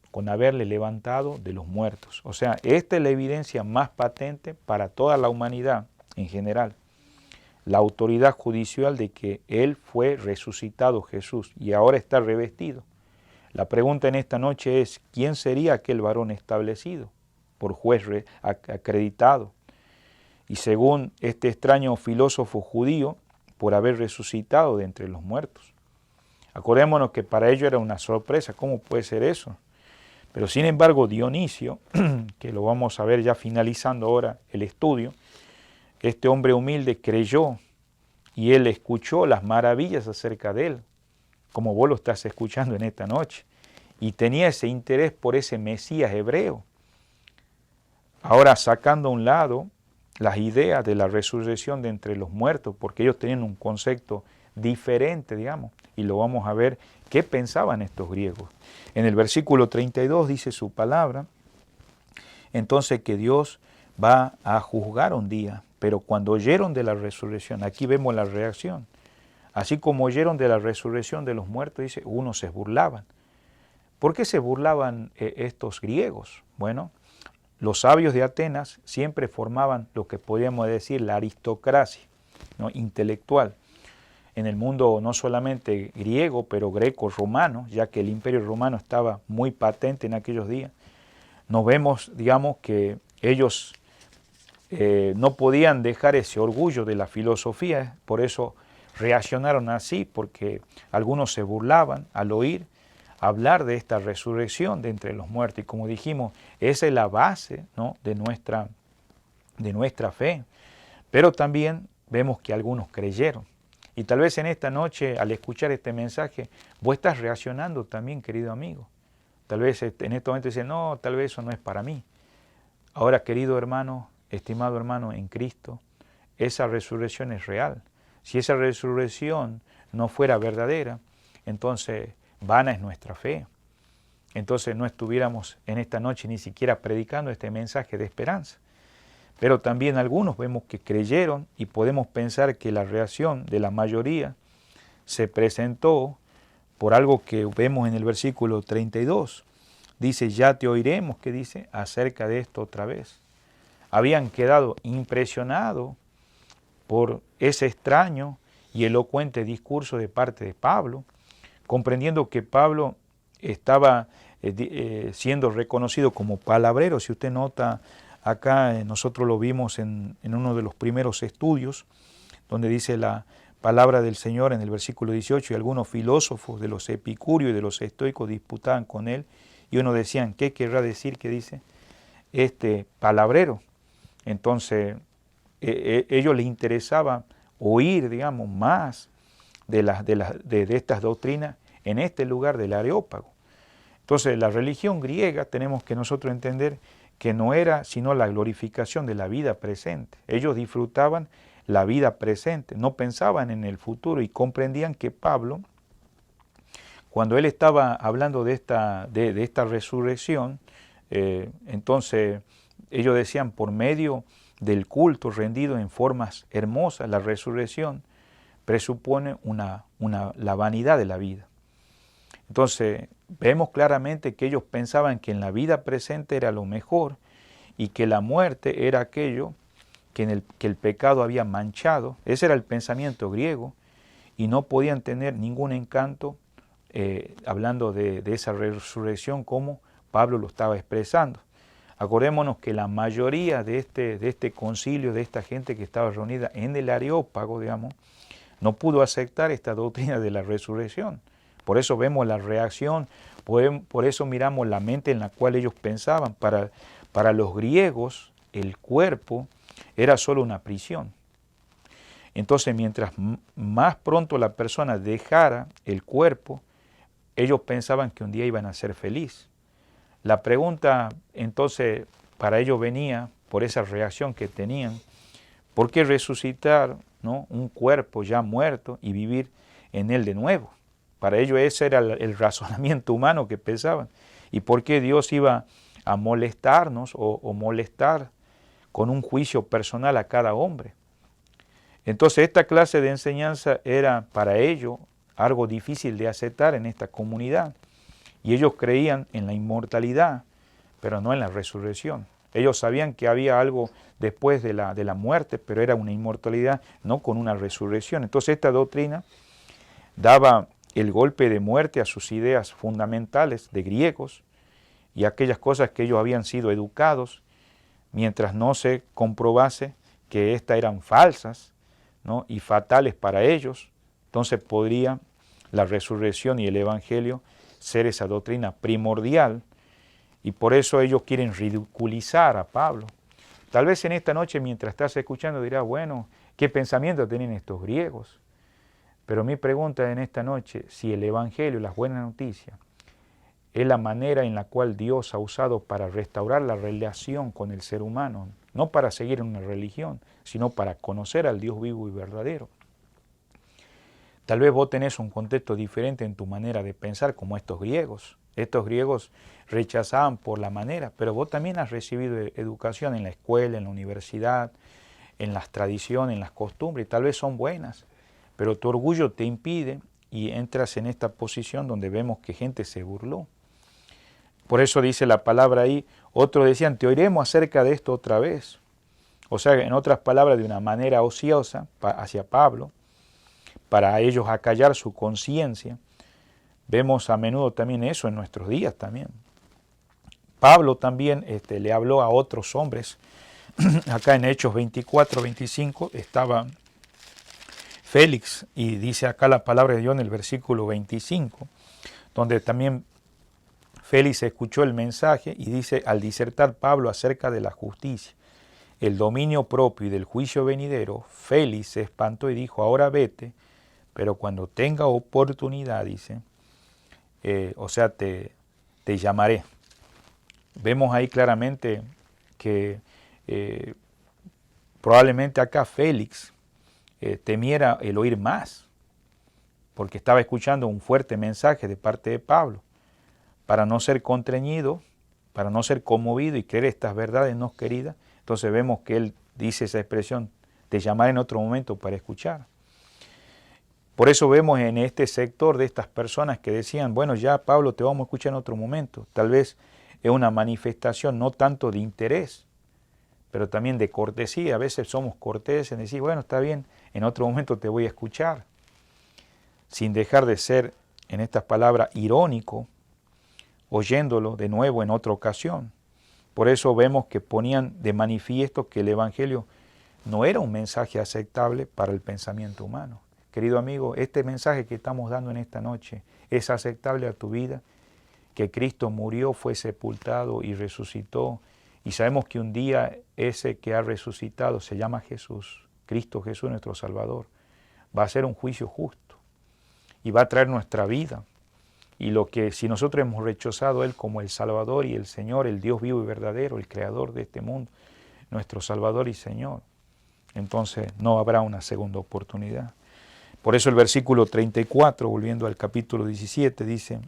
S2: con haberle levantado de los muertos. O sea, esta es la evidencia más patente para toda la humanidad en general, la autoridad judicial de que Él fue resucitado Jesús y ahora está revestido. La pregunta en esta noche es, ¿quién sería aquel varón establecido por juez acreditado? Y según este extraño filósofo judío, por haber resucitado de entre los muertos. Acordémonos que para ellos era una sorpresa, ¿cómo puede ser eso? Pero sin embargo Dionisio, que lo vamos a ver ya finalizando ahora el estudio, este hombre humilde creyó y él escuchó las maravillas acerca de él, como vos lo estás escuchando en esta noche, y tenía ese interés por ese Mesías hebreo. Ahora sacando a un lado las ideas de la resurrección de entre los muertos, porque ellos tenían un concepto diferente, digamos, y lo vamos a ver qué pensaban estos griegos. En el versículo 32 dice su palabra, entonces que Dios va a juzgar un día, pero cuando oyeron de la resurrección, aquí vemos la reacción, así como oyeron de la resurrección de los muertos, dice, unos se burlaban. ¿Por qué se burlaban estos griegos? Bueno, los sabios de Atenas siempre formaban lo que podríamos decir la aristocracia, ¿no?, intelectual. En el mundo no solamente griego, pero greco-romano, ya que el imperio romano estaba muy patente en aquellos días. Nos vemos, digamos, que ellos no podían dejar ese orgullo de la filosofía, por eso reaccionaron así, porque algunos se burlaban al oír hablar de esta resurrección de entre los muertos. Y como dijimos, esa es la base, ¿no?, de nuestra fe. Pero también vemos que algunos creyeron. Y tal vez en esta noche, al escuchar este mensaje, vos estás reaccionando también, querido amigo. Tal vez en este momento dices, no, tal vez eso no es para mí. Ahora, querido hermano, estimado hermano en Cristo, esa resurrección es real. Si esa resurrección no fuera verdadera, entonces vana es nuestra fe. Entonces no estuviéramos en esta noche ni siquiera predicando este mensaje de esperanza. Pero también algunos vemos que creyeron y podemos pensar que la reacción de la mayoría se presentó por algo que vemos en el versículo 32. Dice, ya te oiremos, que dice, acerca de esto otra vez. Habían quedado impresionados por ese extraño y elocuente discurso de parte de Pablo, comprendiendo que Pablo estaba siendo reconocido como palabrero. Si usted nota, acá nosotros lo vimos en uno de los primeros estudios, donde dice la palabra del Señor en el versículo 18, y algunos filósofos de los epicúreos y de los estoicos disputaban con él, y uno decían, ¿qué querrá decir que dice este palabrero? Entonces, ellos les interesaba oír, digamos, más de estas doctrinas en este lugar del Areópago. Entonces, la religión griega tenemos que nosotros entender que no era sino la glorificación de la vida presente. Ellos disfrutaban la vida presente, no pensaban en el futuro y comprendían que Pablo, cuando él estaba hablando de esta resurrección, entonces ellos decían, por medio del culto rendido en formas hermosas, la resurrección presupone la vanidad de la vida. Entonces, vemos claramente que ellos pensaban que en la vida presente era lo mejor y que la muerte era aquello que el pecado había manchado. Ese era el pensamiento griego y no podían tener ningún encanto hablando de esa resurrección como Pablo lo estaba expresando. Acordémonos que la mayoría de este concilio, de esta gente que estaba reunida en el Areópago, digamos, no pudo aceptar esta doctrina de la resurrección. Por eso vemos la reacción, por eso miramos la mente en la cual ellos pensaban. Para los griegos, el cuerpo era solo una prisión. Entonces, mientras más pronto la persona dejara el cuerpo, ellos pensaban que un día iban a ser felices. La pregunta, entonces, para ellos venía, por esa reacción que tenían, ¿por qué resucitar, ¿no?, un cuerpo ya muerto y vivir en él de nuevo? Para ellos ese era el razonamiento humano que pensaban. ¿Y por qué Dios iba a molestarnos o molestar con un juicio personal a cada hombre? Entonces esta clase de enseñanza era para ellos algo difícil de aceptar en esta comunidad. Y ellos creían en la inmortalidad, pero no en la resurrección. Ellos sabían que había algo después de la muerte, pero era una inmortalidad, no con una resurrección. Entonces esta doctrina daba el golpe de muerte a sus ideas fundamentales de griegos y aquellas cosas que ellos habían sido educados, mientras no se comprobase que éstas eran falsas, ¿no?, y fatales para ellos. Entonces podría la resurrección y el evangelio ser esa doctrina primordial, y por eso ellos quieren ridiculizar a Pablo. Tal vez en esta noche, mientras estás escuchando, dirás, bueno, ¿qué pensamiento tienen estos griegos? Pero mi pregunta en esta noche, si el evangelio, las buenas noticias, es la manera en la cual Dios ha usado para restaurar la relación con el ser humano, no para seguir en una religión, sino para conocer al Dios vivo y verdadero. Tal vez vos tenés un contexto diferente en tu manera de pensar, como estos griegos. Estos griegos rechazaban por la manera, pero vos también has recibido educación en la escuela, en la universidad, en las tradiciones, en las costumbres, y tal vez son buenas, pero tu orgullo te impide y entras en esta posición donde vemos que gente se burló. Por eso dice la palabra ahí, otros decían, te oiremos acerca de esto otra vez. O sea, en otras palabras, de una manera ociosa hacia Pablo, para ellos acallar su conciencia. Vemos a menudo también eso en nuestros días también. Pablo también le habló a otros hombres. Acá en Hechos 24, 25 estaba Félix, y dice acá la palabra de Dios en el versículo 25, donde también Félix escuchó el mensaje y dice, al disertar Pablo acerca de la justicia, el dominio propio y del juicio venidero, Félix se espantó y dijo, ahora vete, pero cuando tenga oportunidad, dice, te llamaré. Vemos ahí claramente que probablemente acá Félix temiera el oír más, porque estaba escuchando un fuerte mensaje de parte de Pablo, para no ser contrañido, para no ser conmovido y creer estas verdades no queridas. Entonces vemos que él dice esa expresión, te llamaré en otro momento para escuchar. Por eso vemos en este sector de estas personas que decían, bueno, ya Pablo te vamos a escuchar en otro momento. Tal vez es una manifestación no tanto de interés, pero también de cortesía. A veces somos corteses en decir, bueno, está bien, en otro momento te voy a escuchar, sin dejar de ser, en estas palabras, irónico, oyéndolo de nuevo en otra ocasión. Por eso vemos que ponían de manifiesto que el Evangelio no era un mensaje aceptable para el pensamiento humano. Querido amigo, este mensaje que estamos dando en esta noche es aceptable a tu vida, que Cristo murió, fue sepultado y resucitó, y sabemos que un día ese que ha resucitado se llama Jesús, Cristo Jesús nuestro Salvador, va a hacer un juicio justo y va a traer nuestra vida. Y lo que si nosotros hemos rechazado a Él como el Salvador y el Señor, el Dios vivo y verdadero, el Creador de este mundo, nuestro Salvador y Señor, entonces no habrá una segunda oportunidad. Por eso el versículo 34, volviendo al capítulo 17, dice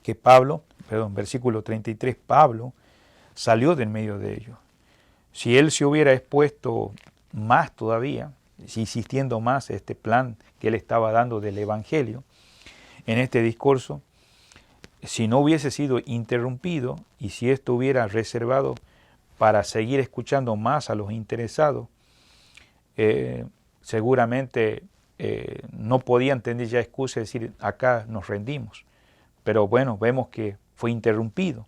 S2: que versículo 33, Pablo salió de en medio de ellos. Si él se hubiera expuesto más todavía, insistiendo más este plan que él estaba dando del Evangelio, en este discurso, si no hubiese sido interrumpido y si esto hubiera reservado para seguir escuchando más a los interesados, seguramente no podían tener ya excusa de decir, acá nos rendimos. Pero bueno, vemos que fue interrumpido.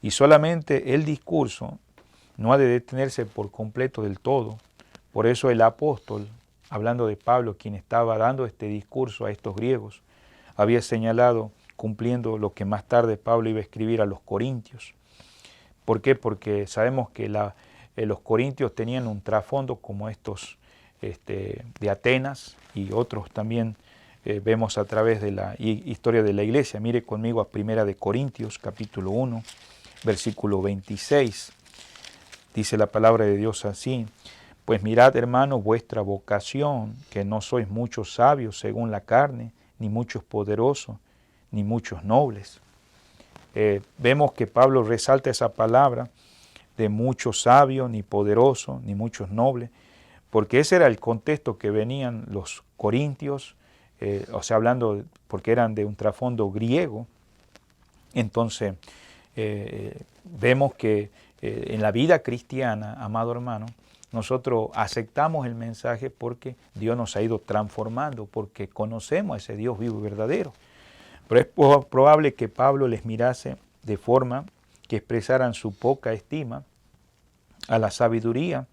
S2: Y solamente el discurso no ha de detenerse por completo del todo. Por eso el apóstol, hablando de Pablo, quien estaba dando este discurso a estos griegos, había señalado, cumpliendo lo que más tarde Pablo iba a escribir a los corintios. ¿Por qué? Porque sabemos que los corintios tenían un trasfondo como estos de Atenas, y otros también vemos a través de la historia de la iglesia. Mire conmigo a 1 Corintios, capítulo 1, versículo 26. Dice la palabra de Dios así, pues mirad, hermanos, vuestra vocación, que no sois muchos sabios según la carne, ni muchos poderosos, ni muchos nobles. Vemos que Pablo resalta esa palabra de muchos sabios, ni poderosos, ni muchos nobles, porque ese era el contexto que venían los corintios, hablando, porque eran de un trasfondo griego. Entonces, vemos que en la vida cristiana, amado hermano, nosotros aceptamos el mensaje porque Dios nos ha ido transformando, porque conocemos a ese Dios vivo y verdadero. Pero es probable que Pablo les mirase de forma que expresaran su poca estima a la sabiduría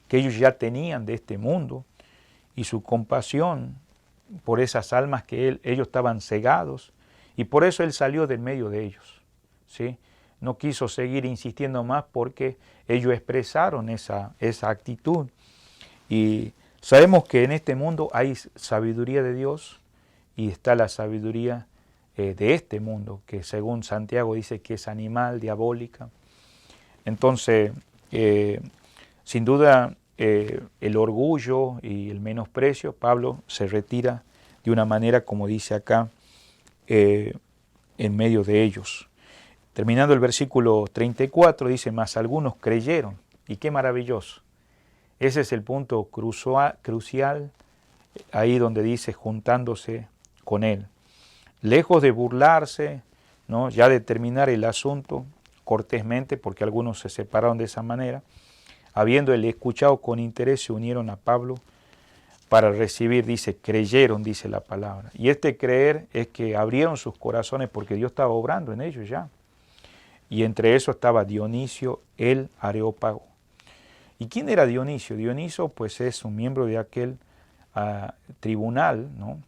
S2: que ellos ya tenían de este mundo y su compasión por esas almas que ellos estaban cegados, y por eso él salió del medio de ellos, ¿sí? No quiso seguir insistiendo más porque ellos expresaron esa actitud. Y sabemos que en este mundo hay sabiduría de Dios y está la sabiduría de este mundo, que según Santiago dice que es animal, diabólica. Entonces, sin duda, el orgullo y el menosprecio, Pablo se retira de una manera, como dice acá, en medio de ellos. Terminando el versículo 34, dice, mas algunos creyeron. Y qué maravilloso. Ese es el punto crucial, ahí donde dice, juntándose con él. Lejos de burlarse, ¿no?, ya de terminar el asunto cortésmente, porque algunos se separaron de esa manera, habiéndole escuchado con interés, se unieron a Pablo para recibir, dice, creyeron, dice la palabra. Y este creer es que abrieron sus corazones porque Dios estaba obrando en ellos ya. Y entre eso estaba Dionisio el Areópago. ¿Y quién era Dionisio? Dionisio pues es un miembro de aquel tribunal, ¿no?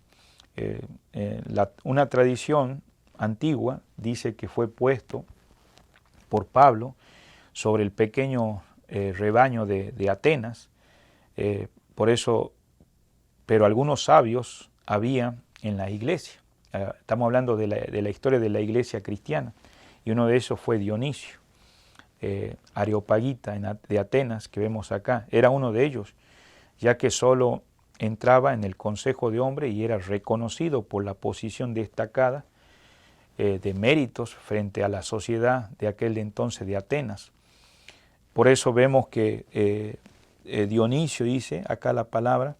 S2: Una tradición antigua dice que fue puesto por Pablo sobre el pequeño rebaño de Atenas. Por eso, pero algunos sabios había en la iglesia. Estamos hablando de la historia de la iglesia cristiana. Y uno de esos fue Dionisio, Areopagita de Atenas, que vemos acá. Era uno de ellos, ya que solo entraba en el consejo de hombres y era reconocido por la posición destacada de méritos frente a la sociedad de aquel entonces de Atenas. Por eso vemos que Dionisio dice, acá la palabra,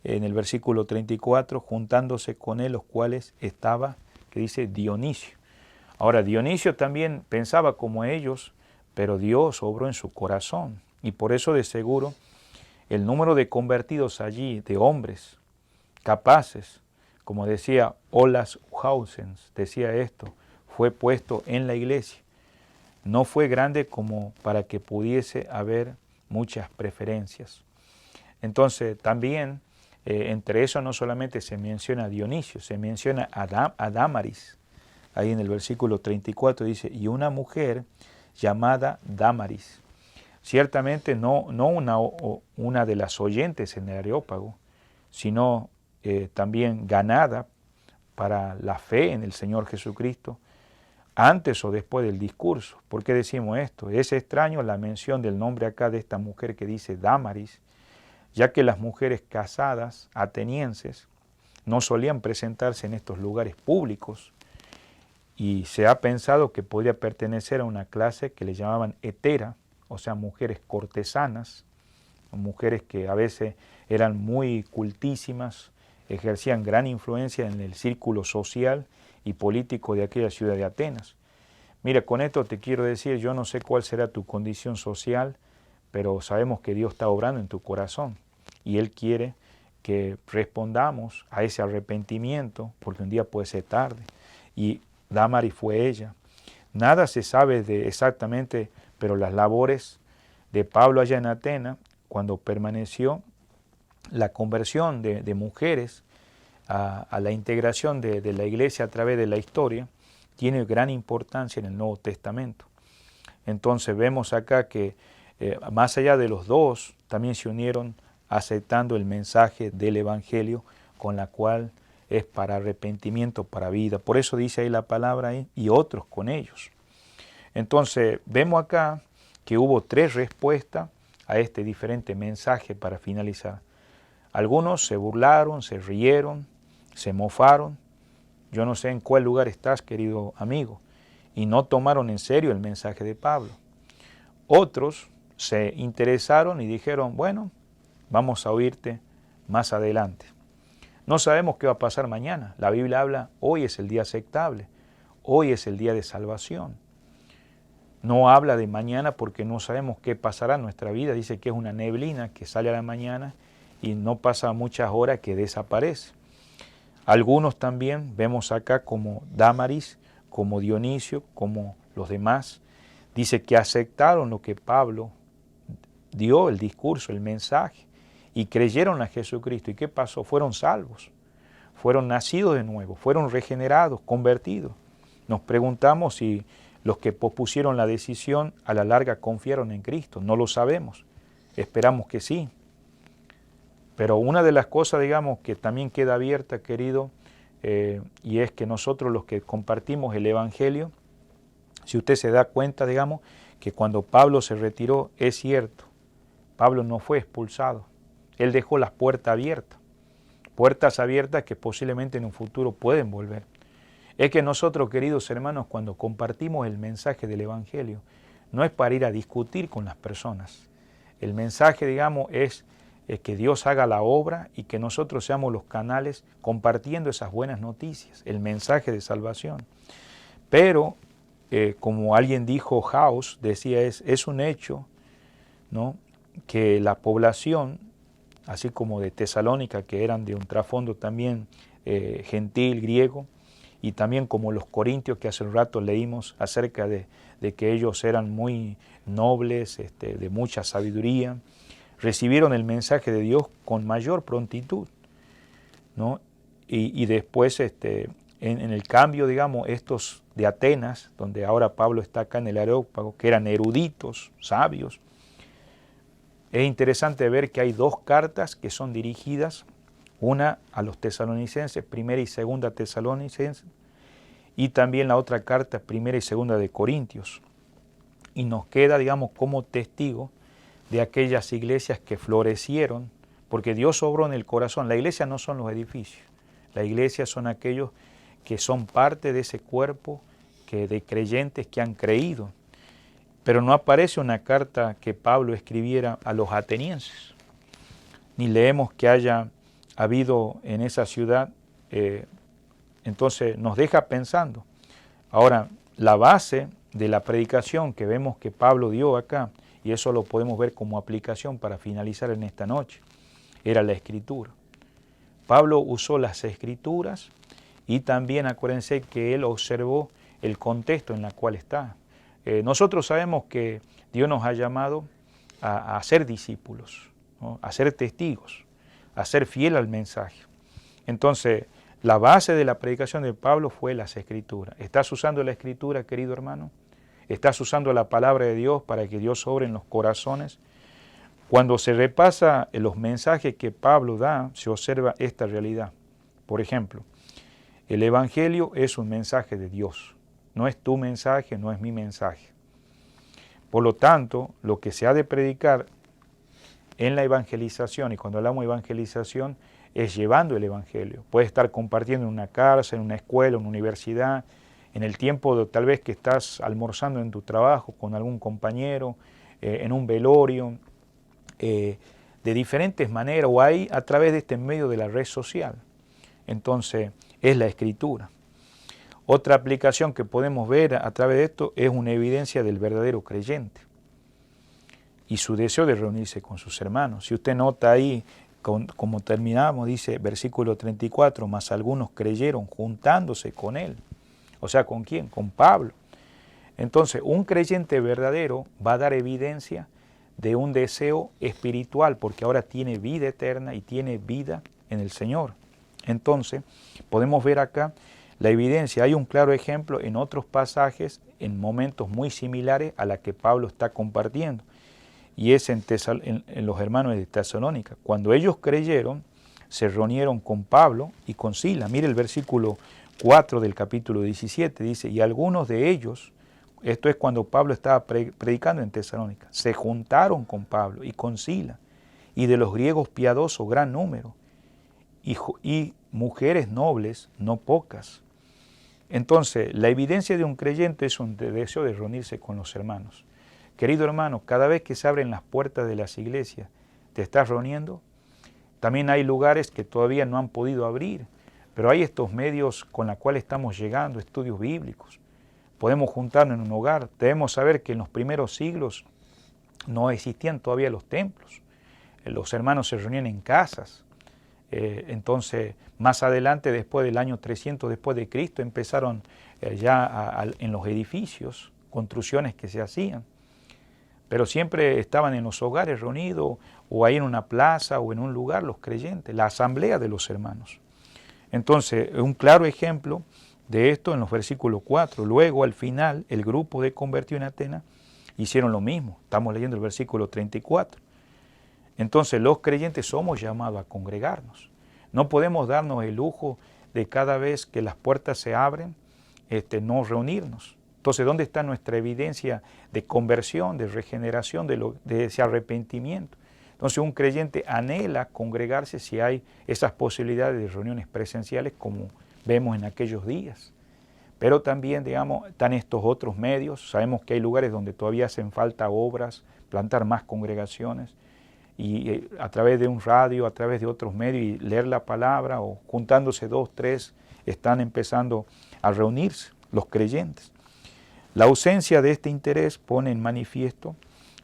S2: en el versículo 34, juntándose con él, los cuales estaba, que dice Dionisio. Ahora, Dionisio también pensaba como ellos, pero Dios obró en su corazón. Y por eso de seguro el número de convertidos allí, de hombres capaces, como decía Olaus Hausens, decía esto, fue puesto en la iglesia. No fue grande como para que pudiese haber muchas preferencias. Entonces también entre eso no solamente se menciona a Dionisio, se menciona a Dámaris. Ahí en el versículo 34 dice, y una mujer llamada Dámaris. Ciertamente no una de las oyentes en el Areópago, sino también ganada para la fe en el Señor Jesucristo, antes o después del discurso. ¿Por qué decimos esto? Es extraño la mención del nombre acá de esta mujer que dice Dámaris, ya que las mujeres casadas atenienses no solían presentarse en estos lugares públicos, y se ha pensado que podría pertenecer a una clase que le llamaban hetera, o sea, mujeres cortesanas, mujeres que a veces eran muy cultísimas, ejercían gran influencia en el círculo social y político de aquella ciudad de Atenas. Mira, con esto te quiero decir, yo no sé cuál será tu condición social, pero sabemos que Dios está obrando en tu corazón y Él quiere que respondamos a ese arrepentimiento, porque un día puede ser tarde. Y Dámaris fue ella. Nada se sabe de exactamente, pero las labores de Pablo allá en Atenas, cuando permaneció la conversión de mujeres a la integración de la iglesia a través de la historia, tiene gran importancia en el Nuevo Testamento. Entonces vemos acá que más allá de los dos, también se unieron aceptando el mensaje del Evangelio, con la cual es para arrepentimiento, para vida. Por eso dice ahí la palabra ahí, y otros con ellos. Entonces vemos acá que hubo tres respuestas a este diferente mensaje para finalizar. Algunos se burlaron, se rieron, se mofaron. Yo no sé en cuál lugar estás, querido amigo, y no tomaron en serio el mensaje de Pablo. Otros se interesaron y dijeron, bueno, vamos a oírte más adelante. No sabemos qué va a pasar mañana. La Biblia habla, hoy es el día aceptable, hoy es el día de salvación. No habla de mañana porque no sabemos qué pasará en nuestra vida. Dice que es una neblina que sale a la mañana y no pasa muchas horas que desaparece. Algunos también vemos acá como Dámaris, como Dionisio, como los demás. Dice que aceptaron lo que Pablo dio, el discurso, el mensaje, y creyeron a Jesucristo. ¿Y qué pasó? Fueron salvos, fueron nacidos de nuevo, fueron regenerados, convertidos. Nos preguntamos si los que pospusieron la decisión a la larga confiaron en Cristo. No lo sabemos, esperamos que sí. Pero una de las cosas, digamos, que también queda abierta, querido, y es que nosotros los que compartimos el Evangelio, si usted se da cuenta, digamos, que cuando Pablo se retiró, es cierto, Pablo no fue expulsado, él dejó las puertas abiertas que posiblemente en un futuro pueden volver. Es que nosotros, queridos hermanos, cuando compartimos el mensaje del Evangelio, no es para ir a discutir con las personas. El mensaje, digamos, es que Dios haga la obra y que nosotros seamos los canales compartiendo esas buenas noticias, el mensaje de salvación. Pero, como alguien dijo, House, decía, es un hecho, ¿no?, que la población, así como de Tesalónica, que eran de un trasfondo también gentil, griego, y también como los corintios que hace un rato leímos acerca de que ellos eran muy nobles, de mucha sabiduría, recibieron el mensaje de Dios con mayor prontitud, ¿no? Y después en el cambio, digamos, estos de Atenas, donde ahora Pablo está acá en el Areópago, que eran eruditos, sabios, es interesante ver que hay dos cartas que son dirigidas, una a los tesalonicenses, primera y segunda tesalonicenses, y también la otra carta, primera y segunda de Corintios. Y nos queda, digamos, como testigo de aquellas iglesias que florecieron, porque Dios obró en el corazón. La iglesia no son los edificios, la iglesia son aquellos que son parte de ese cuerpo de creyentes que han creído. Pero no aparece una carta que Pablo escribiera a los atenienses, ni leemos que haya habido en esa ciudad, entonces nos deja pensando. Ahora, la base de la predicación que vemos que Pablo dio acá, y eso lo podemos ver como aplicación para finalizar en esta noche, era la Escritura. Pablo usó las Escrituras y también acuérdense que él observó el contexto en el cual está. Nosotros sabemos que Dios nos ha llamado a ser discípulos, ¿no?, a ser testigos, a ser fiel al mensaje. Entonces, la base de la predicación de Pablo fue las Escrituras. ¿Estás usando la Escritura, querido hermano? ¿Estás usando la palabra de Dios para que Dios obre en los corazones? Cuando se repasa los mensajes que Pablo da, se observa esta realidad. Por ejemplo, el Evangelio es un mensaje de Dios. No es tu mensaje, no es mi mensaje. Por lo tanto, lo que se ha de predicar en la evangelización, y cuando hablamos de evangelización, es llevando el Evangelio. Puedes estar compartiendo en una cárcel, en una escuela, en una universidad, en el tiempo tal vez que estás almorzando en tu trabajo con algún compañero, en un velorio, de diferentes maneras, o ahí a través de este medio de la red social. Entonces, es la Escritura. Otra aplicación que podemos ver a través de esto es una evidencia del verdadero creyente y su deseo de reunirse con sus hermanos. Si usted nota ahí, como terminamos, dice versículo 34, mas algunos creyeron juntándose con él. O sea, ¿con quién? Con Pablo. Entonces, un creyente verdadero va a dar evidencia de un deseo espiritual, porque ahora tiene vida eterna y tiene vida en el Señor. Entonces, podemos ver acá la evidencia. Hay un claro ejemplo en otros pasajes, en momentos muy similares a la que Pablo está compartiendo. Y es en los hermanos de Tesalónica. Cuando ellos creyeron, se reunieron con Pablo y con Silas. Mire el versículo 4 del capítulo 17, dice, y algunos de ellos, esto es cuando Pablo estaba predicando en Tesalónica, se juntaron con Pablo y con Silas, y de los griegos piadosos gran número, y mujeres nobles no pocas. Entonces, la evidencia de un creyente es un deseo de reunirse con los hermanos. Querido hermano, cada vez que se abren las puertas de las iglesias, ¿te estás reuniendo? También hay lugares que todavía no han podido abrir, pero hay estos medios con los cuales estamos llegando, estudios bíblicos. podemos juntarnos en un hogar. Debemos saber que en los primeros siglos no existían todavía los templos. Los hermanos se reunían en casas. Entonces, más adelante, después del año 300 después de Cristo, empezaron en los edificios, construcciones que se hacían. Pero siempre estaban en los hogares reunidos, o ahí en una plaza, o en un lugar, los creyentes, la asamblea de los hermanos. Entonces, un claro ejemplo de esto en los versículos 4. Luego, al final, el grupo de convertidos en Atenas hicieron lo mismo. Estamos leyendo el versículo 34. Entonces, los creyentes somos llamados a congregarnos. No podemos darnos el lujo de cada vez que las puertas se abren, no reunirnos. Entonces, ¿dónde está nuestra evidencia de conversión, de regeneración, de ese arrepentimiento? Entonces, un creyente anhela congregarse si hay esas posibilidades de reuniones presenciales como vemos en aquellos días. Pero también, digamos, están estos otros medios. Sabemos que hay lugares donde todavía hacen falta obras, plantar más congregaciones. Y a través de un radio, a través de otros medios, y leer la palabra, o juntándose 2, 3, están empezando a reunirse los creyentes. La ausencia de este interés pone en manifiesto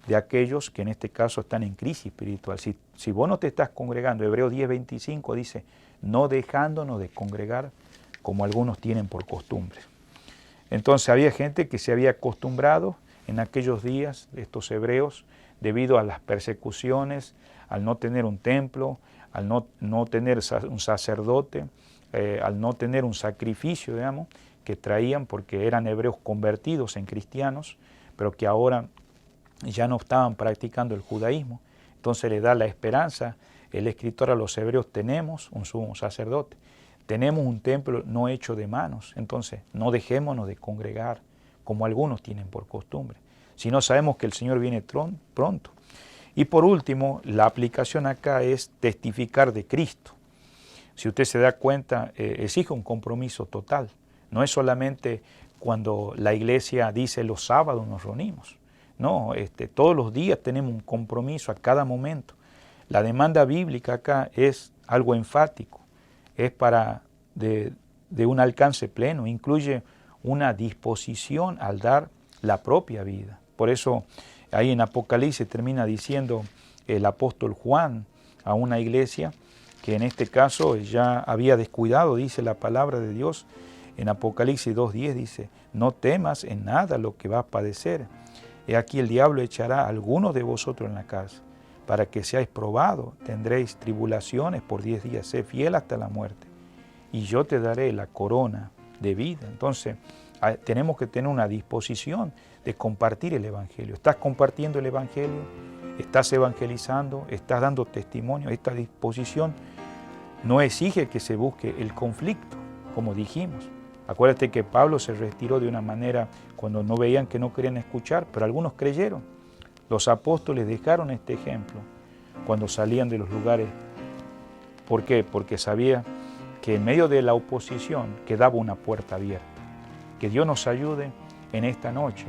S2: de aquellos que en este caso están en crisis espiritual. Si vos no te estás congregando, Hebreos 10:25 dice, no dejándonos de congregar como algunos tienen por costumbre. Entonces había gente que se había acostumbrado en aquellos días, estos hebreos, debido a las persecuciones, al no tener un templo, al no tener un sacerdote, al no tener un sacrificio, digamos, que traían porque eran hebreos convertidos en cristianos, pero que ahora ya no estaban practicando el judaísmo. Entonces le da la esperanza el escritor a los hebreos: tenemos un sumo sacerdote, tenemos un templo no hecho de manos, entonces no dejémonos de congregar como algunos tienen por costumbre, si no sabemos que el Señor viene pronto. Y por último, la aplicación acá es testificar de Cristo. Si usted se da cuenta, exige un compromiso total. No es solamente cuando la iglesia dice los sábados nos reunimos. No, todos los días tenemos un compromiso a cada momento. La demanda bíblica acá es algo enfático, es de un alcance pleno, incluye una disposición al dar la propia vida. Por eso ahí en Apocalipsis termina diciendo el apóstol Juan a una iglesia que en este caso ya había descuidado, dice la palabra de Dios. En Apocalipsis 2:10 dice, no temas en nada lo que va a padecer. He aquí el diablo echará a algunos de vosotros en la cárcel, para que seáis probados, tendréis tribulaciones por 10 días, sé fiel hasta la muerte, y yo te daré la corona de vida. Entonces, tenemos que tener una disposición de compartir el Evangelio. ¿Estás compartiendo el Evangelio? ¿Estás evangelizando? ¿Estás dando testimonio? Esta disposición no exige que se busque el conflicto, como dijimos. Acuérdate que Pablo se retiró de una manera cuando no veían, que no querían escuchar, pero algunos creyeron. Los apóstoles dejaron este ejemplo cuando salían de los lugares. ¿Por qué? Porque sabía que en medio de la oposición quedaba una puerta abierta. Que Dios nos ayude en esta noche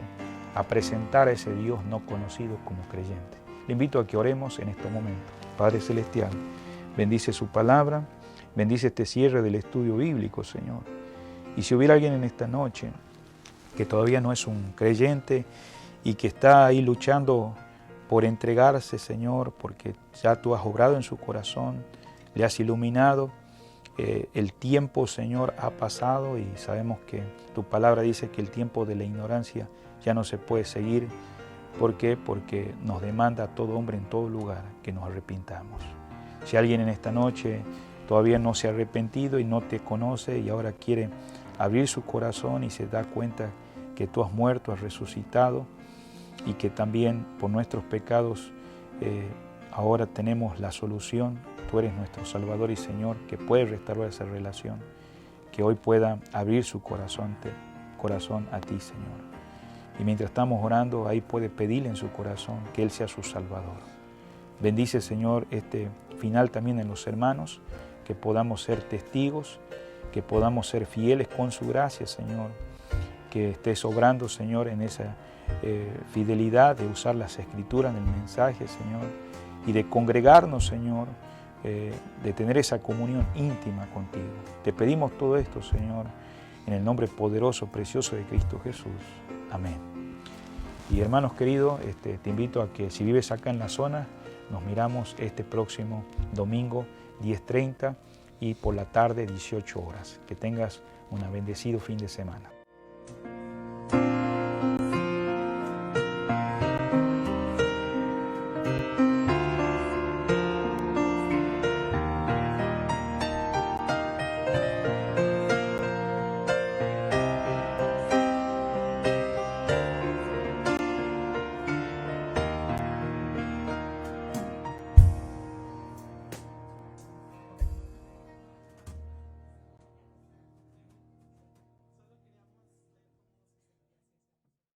S2: a presentar a ese Dios no conocido como creyente. Le invito a que oremos en este momento. Padre Celestial, bendice su palabra, bendice este cierre del estudio bíblico, Señor. Y si hubiera alguien en esta noche que todavía no es un creyente y que está ahí luchando por entregarse, Señor, porque ya tú has obrado en su corazón, le has iluminado, el tiempo, Señor, ha pasado y sabemos que tu palabra dice que el tiempo de la ignorancia ya no se puede seguir. ¿Por qué? Porque nos demanda a todo hombre en todo lugar que nos arrepintamos. Si alguien en esta noche todavía no se ha arrepentido y no te conoce y ahora quiere abrir su corazón y se da cuenta que tú has muerto, has resucitado y que también por nuestros pecados ahora tenemos la solución. Tú eres nuestro Salvador y Señor, que puede restaurar esa relación, que hoy pueda abrir su corazón a ti, Señor. Y mientras estamos orando, ahí puede pedirle en su corazón que Él sea su Salvador. Bendice, Señor, este final también en los hermanos, que podamos ser testigos, que podamos ser fieles con su gracia, Señor, que estés obrando, Señor, en esa fidelidad de usar las Escrituras en el mensaje, Señor, y de congregarnos, Señor, de tener esa comunión íntima contigo. Te pedimos todo esto, Señor, en el nombre poderoso, precioso de Cristo Jesús. Amén. Y hermanos queridos, te invito a que si vives acá en la zona, nos miramos este próximo domingo 10:30 y por la tarde 18 horas. Que tengas un bendecido fin de semana.